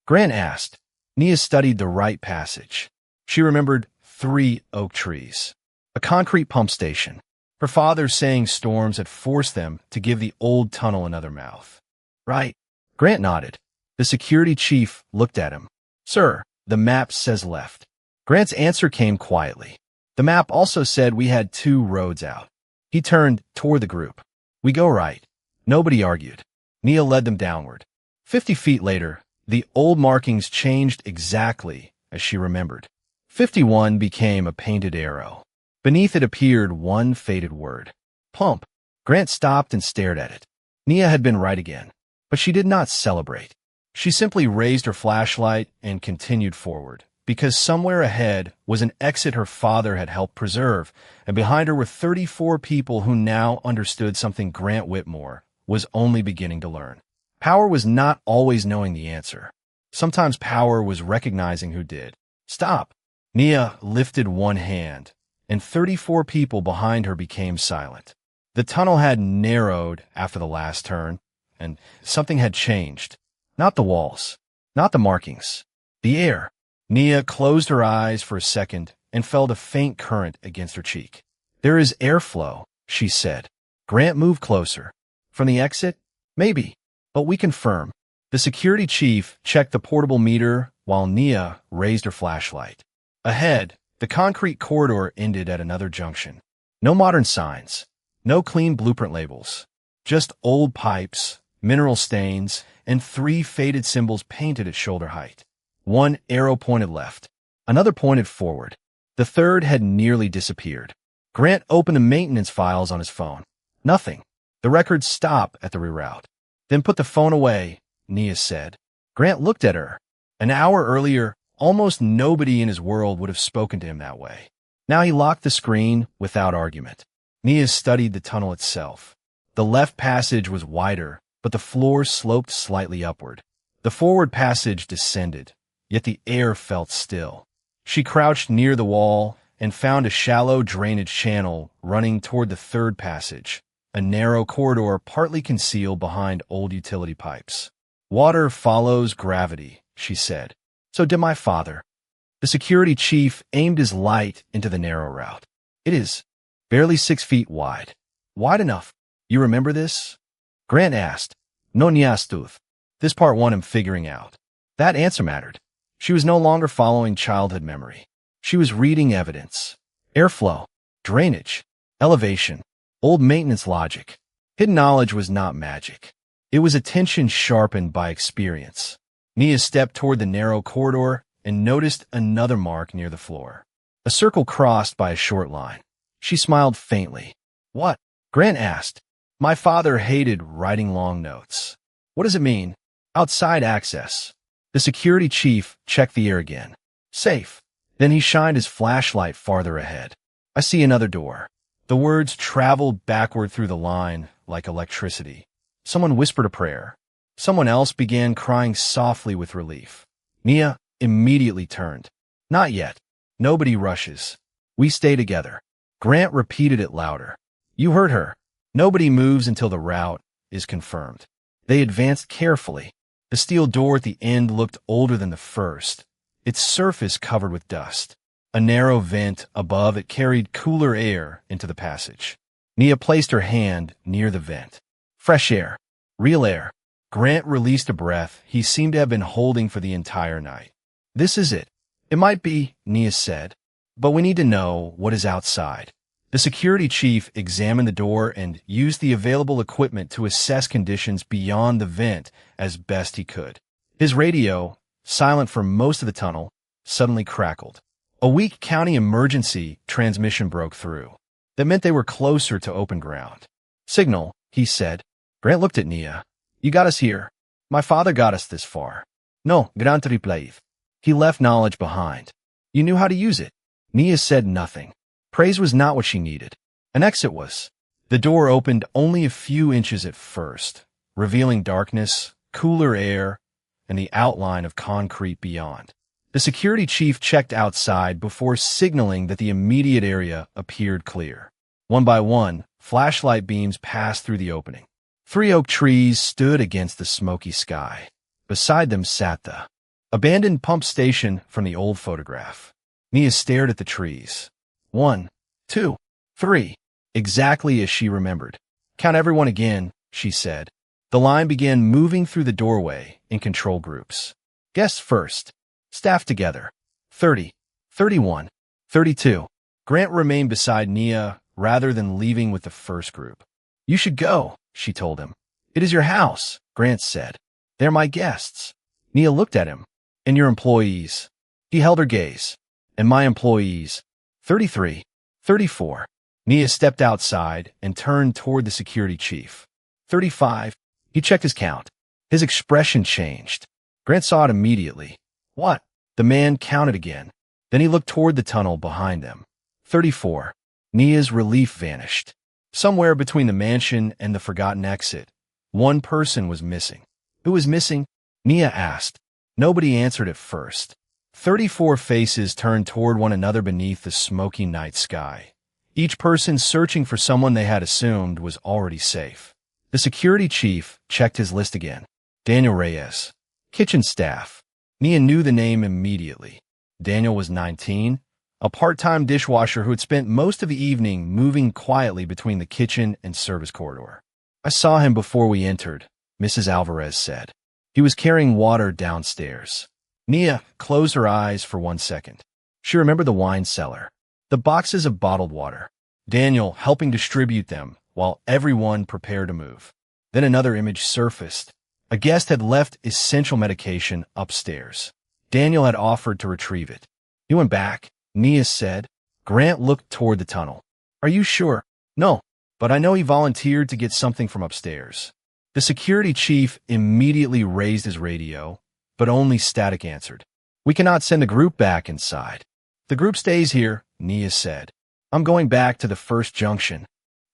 Grant asked. Nia studied the right passage. She remembered 3 oak trees, a concrete pump station. Her father saying storms had forced them to give the old tunnel another mouth. Right. Grant nodded. The security chief looked at him. Sir, the map says left. Grant's answer came quietly. The map also said we had 2 roads out. He turned toward the group. We go right. Nobody argued. Nia led them downward. 50 feet later, the old markings changed exactly as she remembered. 51 became a painted arrow. Beneath it appeared one faded word. Pump. Grant stopped and stared at it. Nia had been right again, but she did not celebrate. She simply raised her flashlight and continued forward, because somewhere ahead was an exit her father had helped preserve, and behind her were 34 people who now understood something Grant Whitmore was only beginning to learn. Power was not always knowing the answer. Sometimes power was recognizing who did. Stop. Nia lifted one hand, and 34 people behind her became silent. The tunnel had narrowed after the last turn, and something had changed. Not the walls, not the markings, the air. Nia closed her eyes for a second and felt a faint current against her cheek. There is airflow, she said. Grant moved closer. From the exit? Maybe, but we confirm. The security chief checked the portable meter while Nia raised her flashlight. Ahead, the concrete corridor ended at another junction. No modern signs, no clean blueprint labels, just old pipes, mineral stains, and 3 faded symbols painted at shoulder height. One arrow pointed left, another pointed forward. The third had nearly disappeared. Grant opened the maintenance files on his phone. Nothing. The records stop at the reroute. Then put the phone away, Nia said. Grant looked at her. An hour earlier, almost nobody in his world would have spoken to him that way. Now he locked the screen without argument. Nia studied the tunnel itself. The left passage was wider, but the floor sloped slightly upward. The forward passage descended, yet the air felt still. She crouched near the wall and found a shallow drainage channel running toward the third passage, a narrow corridor partly concealed behind old utility pipes. Water follows gravity, she said. So did my father. The security chief aimed his light into the narrow route. It is barely 6 feet wide. Wide enough. You remember this? Grant asked. No niastuth. This part won him figuring out. That answer mattered. She was no longer following childhood memory. She was reading evidence. Airflow, drainage, elevation, old maintenance logic. Hidden knowledge was not magic. It was attention sharpened by experience. Nia stepped toward the narrow corridor and noticed another mark near the floor. A circle crossed by a short line. She smiled faintly. What? Grant asked. My father hated writing long notes. What does it mean? Outside access. The security chief checked the air again. Safe. Then he shined his flashlight farther ahead. I see another door. The words traveled backward through the line like electricity. Someone whispered a prayer. Someone else began crying softly with relief. Nia immediately turned. Not yet. Nobody rushes. We stay together. Grant repeated it louder. You heard her. Nobody moves until the route is confirmed. They advanced carefully. The steel door at the end looked older than the first, its surface covered with dust. A narrow vent above it carried cooler air into the passage. Nia placed her hand near the vent. Fresh air. Real air. Grant released a breath he seemed to have been holding for the entire night. This is it. It might be, Nia said, but we need to know what is outside. The security chief examined the door and used the available equipment to assess conditions beyond the vent as best he could. His radio, silent for most of the tunnel, suddenly crackled. A weak county emergency transmission broke through. That meant they were closer to open ground. Signal, he said. Grant looked at Nia. You got us here. My father got us this far. No, Grand Triplave. He left knowledge behind. You knew how to use it. Nia said nothing. Praise was not what she needed. An exit was. The door opened only a few inches at first, revealing darkness, cooler air, and the outline of concrete beyond. The security chief checked outside before signaling that the immediate area appeared clear. One by one, flashlight beams passed through the opening. 3 oak trees stood against the smoky sky. Beside them sat the abandoned pump station from the old photograph. Nia stared at the trees. 1, 2, 3, exactly as she remembered. Count everyone again, she said. The line began moving through the doorway in control groups. Guests first. Staff together. 30, 31, 32. Grant remained beside Nia rather than leaving with the first group. You should go, she told him. It is your house, Grant said. They're my guests. Nia looked at him. And your employees. He held her gaze. And my employees. 33, 34. Nia stepped outside and turned toward the security chief. 35. He checked his count. His expression changed. Grant saw it immediately. What? The man counted again. Then he looked toward the tunnel behind them. 34. Nia's relief vanished. Somewhere between the mansion and the forgotten exit, one person was missing. Who was missing? Nia asked. Nobody answered at first. 34 faces turned toward one another beneath the smoky night sky. Each person searching for someone they had assumed was already safe. The security chief checked his list again. Daniel Reyes. Kitchen staff. Nia knew the name immediately. Daniel was 19, a part-time dishwasher who had spent most of the evening moving quietly between the kitchen and service corridor. I saw him before we entered, Mrs. Alvarez said. He was carrying water downstairs. Nia closed her eyes for 1 second. She remembered the wine cellar, the boxes of bottled water, Daniel helping distribute them while everyone prepared to move. Then another image surfaced. A guest had left essential medication upstairs. Daniel had offered to retrieve it. He went back, Nia said. Grant looked toward the tunnel. Are you sure? No, but I know he volunteered to get something from upstairs. The security chief immediately raised his radio, but only static answered. We cannot send the group back inside. The group stays here, Nia said. I'm going back to the first junction.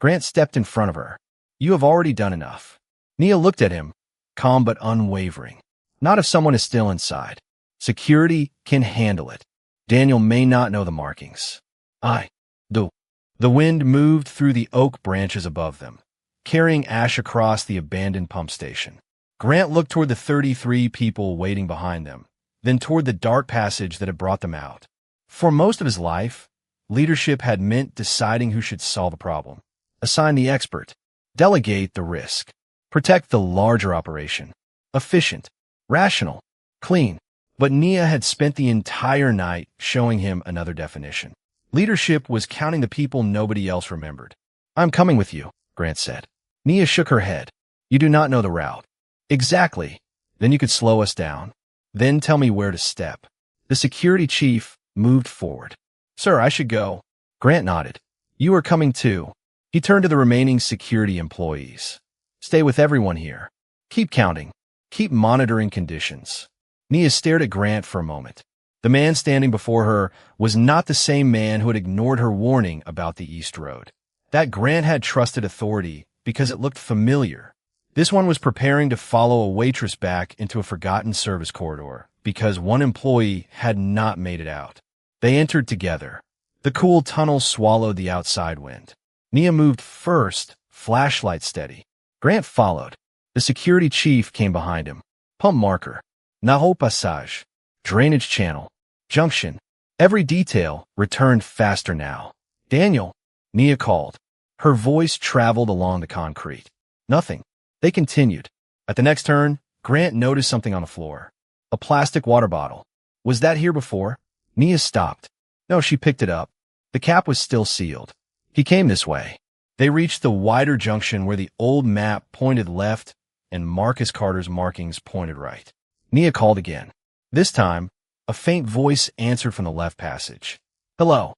Grant stepped in front of her. You have already done enough. Nia looked at him, calm but unwavering. Not if someone is still inside. Security can handle it. Daniel may not know the markings. I do. The wind moved through the oak branches above them, carrying ash across the abandoned pump station. Grant looked toward the 33 people waiting behind them, then toward the dark passage that had brought them out. For most of his life, leadership had meant deciding who should solve a problem, assign the expert, delegate the risk, protect the larger operation. Efficient, rational, clean. But Nia had spent the entire night showing him another definition. Leadership was counting the people nobody else remembered. I'm coming with you, Grant said. Nia shook her head. You do not know the route. Exactly. Then you could slow us down. Then tell me where to step. The security chief moved forward. Sir, I should go. Grant nodded. You are coming too. He turned to the remaining security employees. Stay with everyone here. Keep counting. Keep monitoring conditions. Nia stared at Grant for a moment. The man standing before her was not the same man who had ignored her warning about the East Road. That Grant had trusted authority because it looked familiar. This one was preparing to follow a waitress back into a forgotten service corridor because one employee had not made it out. They entered together. The cool tunnel swallowed the outside wind. Nia moved first, flashlight steady. Grant followed. The security chief came behind him. Pump marker. Naho Passage. Drainage channel. Junction. Every detail returned faster now. Daniel, Nia called. Her voice traveled along the concrete. Nothing. They continued. At the next turn, Grant noticed something on the floor. A plastic water bottle. Was that here before? Nia stopped. No, she picked it up. The cap was still sealed. He came this way. They reached the wider junction where the old map pointed left and Marcus Carter's markings pointed right. Nia called again. This time, a faint voice answered from the left passage. Hello.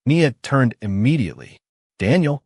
Nia turned immediately. Daniel?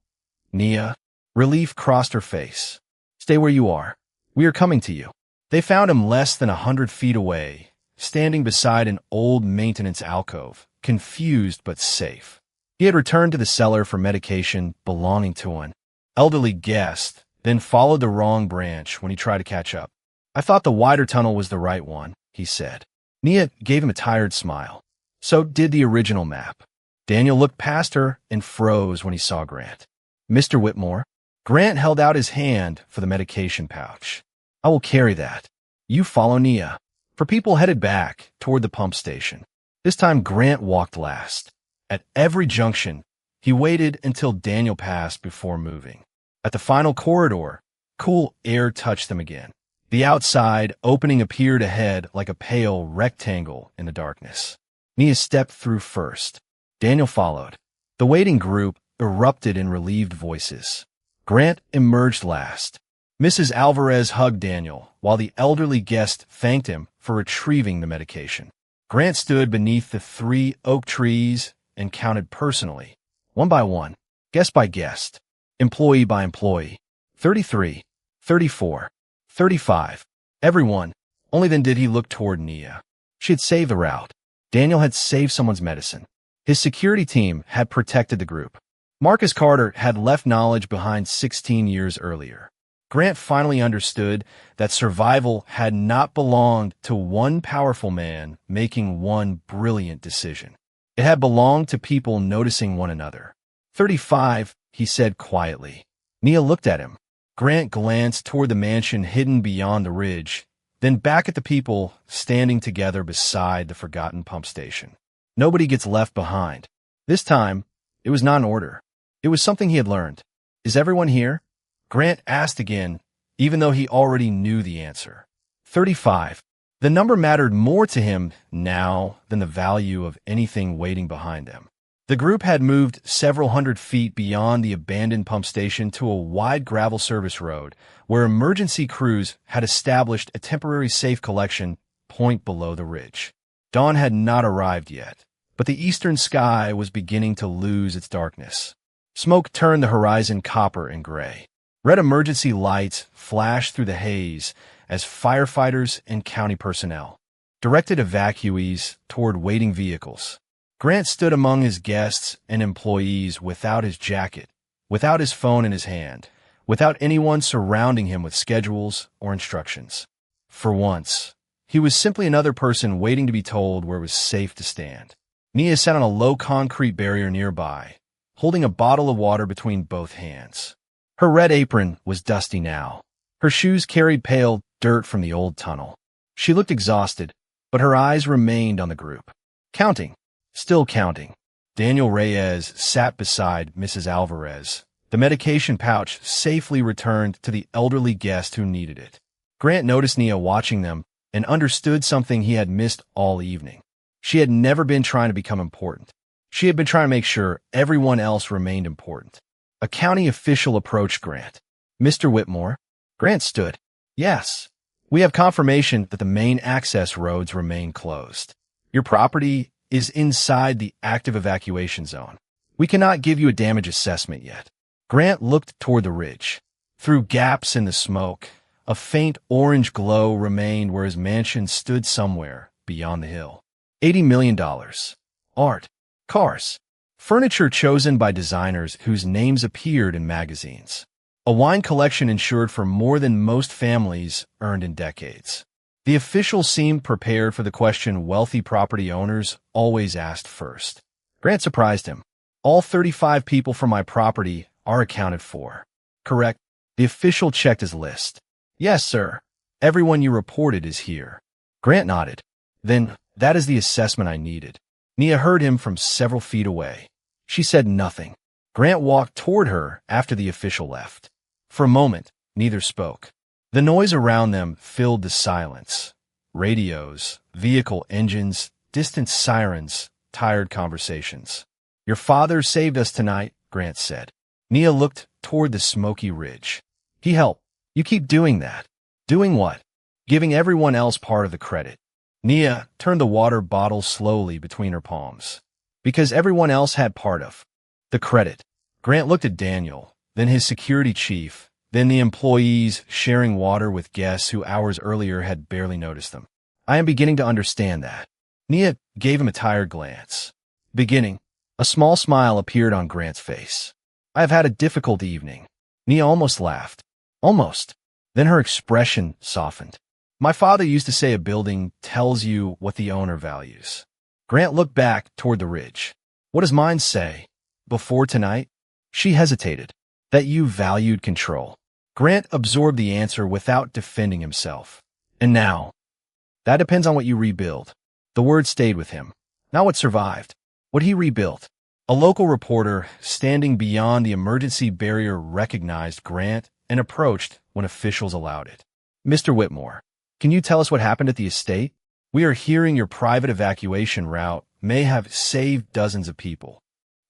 Nia. Relief crossed her face. Stay where you are. We are coming to you. They found him less than 100 feet away, standing beside an old maintenance alcove, confused but safe. He had returned to the cellar for medication belonging to one. elderly guest, then followed the wrong branch when he tried to catch up. I thought the wider tunnel was the right one, he said. Nia gave him a tired smile. So did the original map. Daniel looked past her and froze when he saw Grant. Mr. Whitmore? Grant held out his hand for the medication pouch. I will carry that. You follow Nia. For people headed back toward the pump station. This time Grant walked last. At every junction, he waited until Daniel passed before moving. At the final corridor, cool air touched them again. The outside opening appeared ahead like a pale rectangle in the darkness. Nia stepped through first. Daniel followed. The waiting group erupted in relieved voices. Grant emerged last. Mrs. Alvarez hugged Daniel, while the elderly guest thanked him for retrieving the medication. Grant stood beneath the 3 oak trees and counted personally, one by one, guest by guest, employee by employee. 33, 34, 35. Everyone. Only then did he look toward Nia. She had saved the route. Daniel had saved someone's medicine. His security team had protected the group. Marcus Carter had left knowledge behind 16 years earlier. Grant finally understood that survival had not belonged to one powerful man making one brilliant decision. It had belonged to people noticing one another. 35, he said quietly. Nia looked at him. Grant glanced toward the mansion hidden beyond the ridge, then back at the people standing together beside the forgotten pump station. Nobody gets left behind. This time, it was not an order. It was something he had learned. Is everyone here? Grant asked again, even though he already knew the answer. 35. The number mattered more to him now than the value of anything waiting behind them. The group had moved several hundred feet beyond the abandoned pump station to a wide gravel service road where emergency crews had established a temporary safe collection point below the ridge. Dawn had not arrived yet, but the eastern sky was beginning to lose its darkness. Smoke turned the horizon copper and gray. Red emergency lights flashed through the haze as firefighters and county personnel directed evacuees toward waiting vehicles. Grant stood among his guests and employees without his jacket, without his phone in his hand, without anyone surrounding him with schedules or instructions. For once, he was simply another person waiting to be told where it was safe to stand. Nia sat on a low concrete barrier nearby, holding a bottle of water between both hands. Her red apron was dusty now. Her shoes carried pale dirt from the old tunnel. She looked exhausted, but her eyes remained on the group. Counting. Still counting. Daniel Reyes sat beside Mrs. Alvarez, the medication pouch safely returned to the elderly guest who needed it. Grant noticed Nia watching them and understood something he had missed all evening. She had never been trying to become important. She had been trying to make sure everyone else remained important. A county official approached Grant. Mr. Whitmore? Grant stood. Yes. We have confirmation that the main access roads remain closed. Your property is inside the active evacuation zone. We cannot give you a damage assessment yet. Grant looked toward the ridge. Through gaps in the smoke, a faint orange glow remained where his mansion stood somewhere beyond the hill. $80 million. Art. Cars. Furniture chosen by designers whose names appeared in magazines. A wine collection insured for more than most families earned in decades. The official seemed prepared for the question wealthy property owners always asked first. Grant surprised him. All 35 people from my property are accounted for. Correct. The official checked his list. Yes, sir. Everyone you reported is here. Grant nodded. Then, that is the assessment I needed. Nia heard him from several feet away. She said nothing. Grant walked toward her after the official left. For a moment, neither spoke. The noise around them filled the silence. Radios, vehicle engines, distant sirens, tired conversations. Your father saved us tonight, Grant said. Nia looked toward the smoky ridge. He helped. You keep doing that. Doing what? Giving everyone else part of the credit. Nia turned the water bottle slowly between her palms. Because everyone else had part of the credit. Grant looked at Daniel, then his security chief, then the employees sharing water with guests who hours earlier had barely noticed them. I am beginning to understand that. Nia gave him a tired glance. Beginning. A small smile appeared on Grant's face. I have had a difficult evening. Nia almost laughed. Almost. Then her expression softened. My father used to say a building tells you what the owner values. Grant looked back toward the ridge. What does mine say? Before tonight? She hesitated. That you valued control. Grant absorbed the answer without defending himself. And now? That depends on what you rebuild. The word stayed with him. Not what survived. What he rebuilt. A local reporter, standing beyond the emergency barrier, recognized Grant and approached when officials allowed it. Mr. Whitmore, can you tell us what happened at the estate? We are hearing your private evacuation route may have saved dozens of people.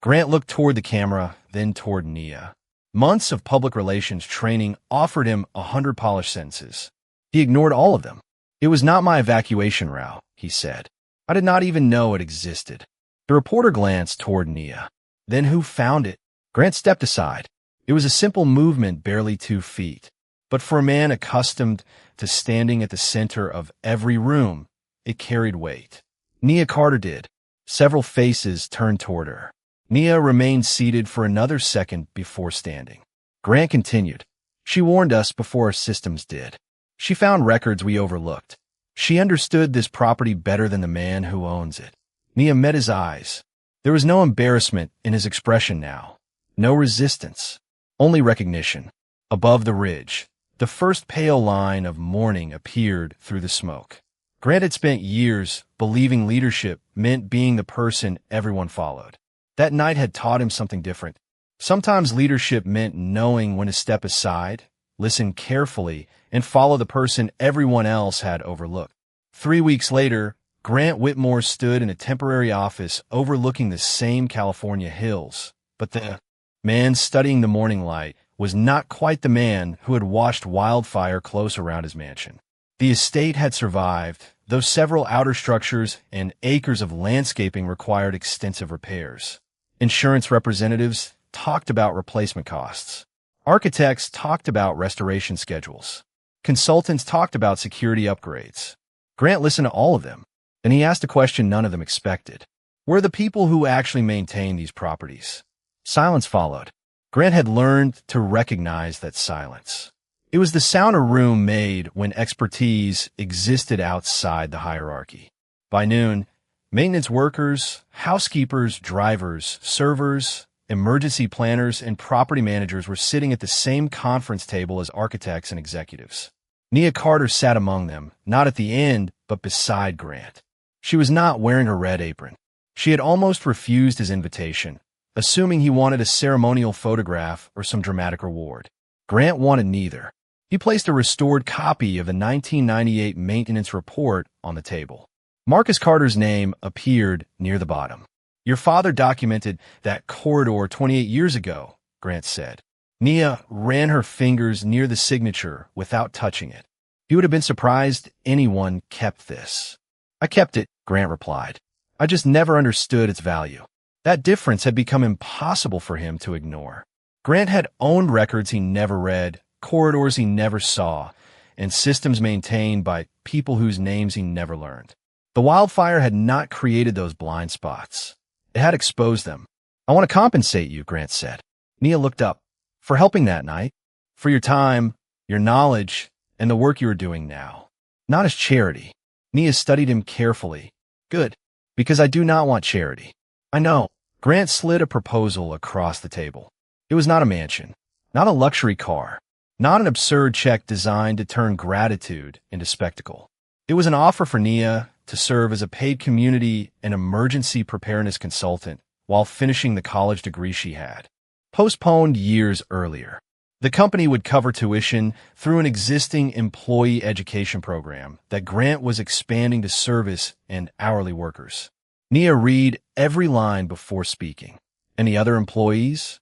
Grant looked toward the camera, then toward Nia. Months of public relations training offered him 100 polished sentences. He ignored all of them. It was not my evacuation route, he said. I did not even know it existed. The reporter glanced toward Nia. Then who found it? Grant stepped aside. It was a simple movement, barely 2 feet. But for a man accustomed to standing at the center of every room, it carried weight. Nia Carter did. Several faces turned toward her. Nia remained seated for another second before standing. Grant continued. She warned us before our systems did. She found records we overlooked. She understood this property better than the man who owns it. Nia met his eyes. There was no embarrassment in his expression now. No resistance. Only recognition. Above the ridge, the first pale line of morning appeared through the smoke. Grant had spent years believing leadership meant being the person everyone followed. That night had taught him something different. Sometimes leadership meant knowing when to step aside, listen carefully, and follow the person everyone else had overlooked. 3 weeks later, Grant Whitmore stood in a temporary office overlooking the same California hills. But the man studying the morning light was not quite the man who had watched Wildfire close around his mansion. The estate had survived, though several outer structures and acres of landscaping required extensive repairs. Insurance representatives talked about replacement costs. Architects talked about restoration schedules. Consultants talked about security upgrades. Grant listened to all of them, and he asked a question none of them expected. Were the people who actually maintained these properties? Silence followed. Grant had learned to recognize that silence. It was the sound a room made when expertise existed outside the hierarchy. By noon, maintenance workers, housekeepers, drivers, servers, emergency planners, and property managers were sitting at the same conference table as architects and executives. Nia Carter sat among them, not at the end, but beside Grant. She was not wearing her red apron. She had almost refused his invitation, assuming he wanted a ceremonial photograph or some dramatic reward. Grant wanted neither. He placed a restored copy of the 1998 maintenance report on the table. Marcus Carter's name appeared near the bottom. Your father documented that corridor 28 years ago, Grant said. Nia ran her fingers near the signature without touching it. He would have been surprised anyone kept this. I kept it, Grant replied. I just never understood its value. That difference had become impossible for him to ignore. Grant had owned records he never read, corridors he never saw, and systems maintained by people whose names he never learned. The wildfire had not created those blind spots. It had exposed them. I want to compensate you, Grant said. Nia looked up. For helping that night? For your time, your knowledge, and the work you are doing now. Not as charity. Nia studied him carefully. Good, because I do not want charity. I know. Grant slid a proposal across the table. It was not a mansion, not a luxury car, not an absurd check designed to turn gratitude into spectacle. It was an offer for Nia to serve as a paid community and emergency preparedness consultant while finishing the college degree she had, postponed years earlier. The company would cover tuition through an existing employee education program that Grant was expanding to service and hourly workers. Nia read every line before speaking. Any other employees?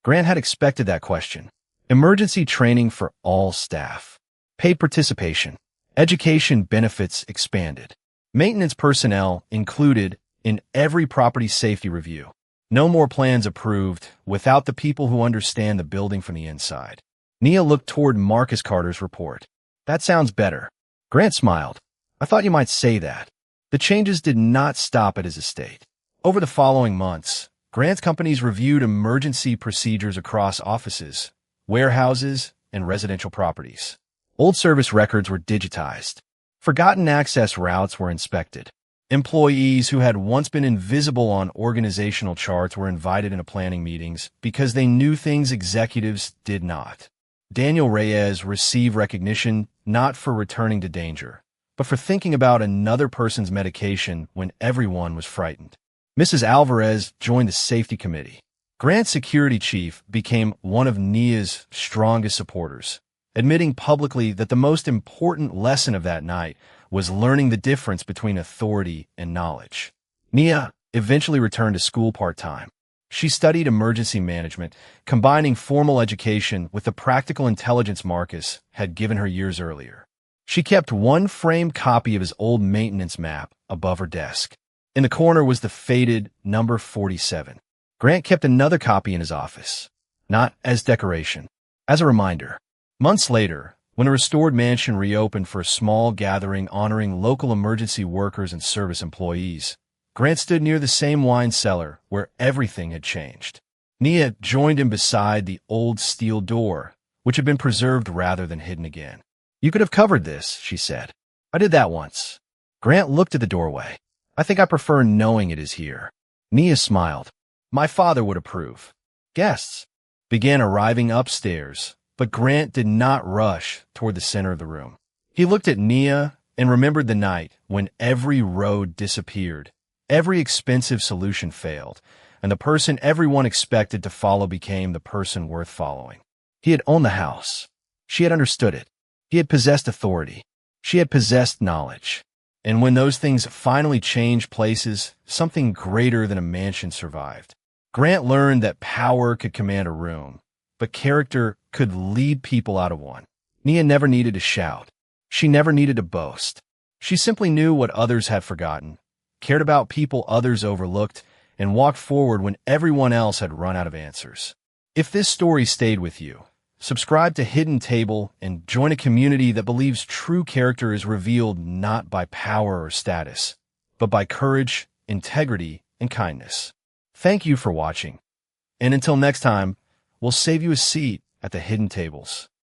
Grant had expected that question. Emergency training for all staff. Paid participation. Education benefits expanded. Maintenance personnel included in every property safety review. No more plans approved without the people who understand the building from the inside. Nia looked toward Marcus Carter's report. That sounds better. Grant smiled. I thought you might say that. The changes did not stop at his estate. Over the following months, Grant's companies reviewed emergency procedures across offices, warehouses, and residential properties. Old service records were digitized. Forgotten access routes were inspected. Employees who had once been invisible on organizational charts were invited into planning meetings because they knew things executives did not. Daniel Reyes received recognition not for returning to danger, but for thinking about another person's medication when everyone was frightened. Mrs. Alvarez joined the safety committee. Grant's security chief became one of Nia's strongest supporters, admitting publicly that the most important lesson of that night was learning the difference between authority and knowledge. Nia eventually returned to school part-time. She studied emergency management, combining formal education with the practical intelligence Marcus had given her years earlier. She kept one framed copy of his old maintenance map above her desk. In the corner was the faded number 47. Grant kept another copy in his office, not as decoration, as a reminder. Months later, when a restored mansion reopened for a small gathering honoring local emergency workers and service employees, Grant stood near the same wine cellar where everything had changed. Nia joined him beside the old steel door, which had been preserved rather than hidden again. "You could have covered this," she said. "I did that once." Grant looked at the doorway. "I think I prefer knowing it is here." Nia smiled. "My father would approve." Guests began arriving upstairs, but Grant did not rush toward the center of the room. He looked at Nia and remembered the night when every road disappeared, every expensive solution failed, and the person everyone expected to follow became the person worth following. He had owned the house. She had understood it. He had possessed authority. She had possessed knowledge. And when those things finally changed places, something greater than a mansion survived. Grant learned that power could command a room, but character could lead people out of one. Nia never needed to shout. She never needed to boast. She simply knew what others had forgotten, cared about people others overlooked, and walked forward when everyone else had run out of answers. If this story stayed with you, subscribe to Hidden Table and join a community that believes true character is revealed not by power or status, but by courage, integrity, and kindness. Thank you for watching. And until next time, we'll save you a seat at the Hidden Tables.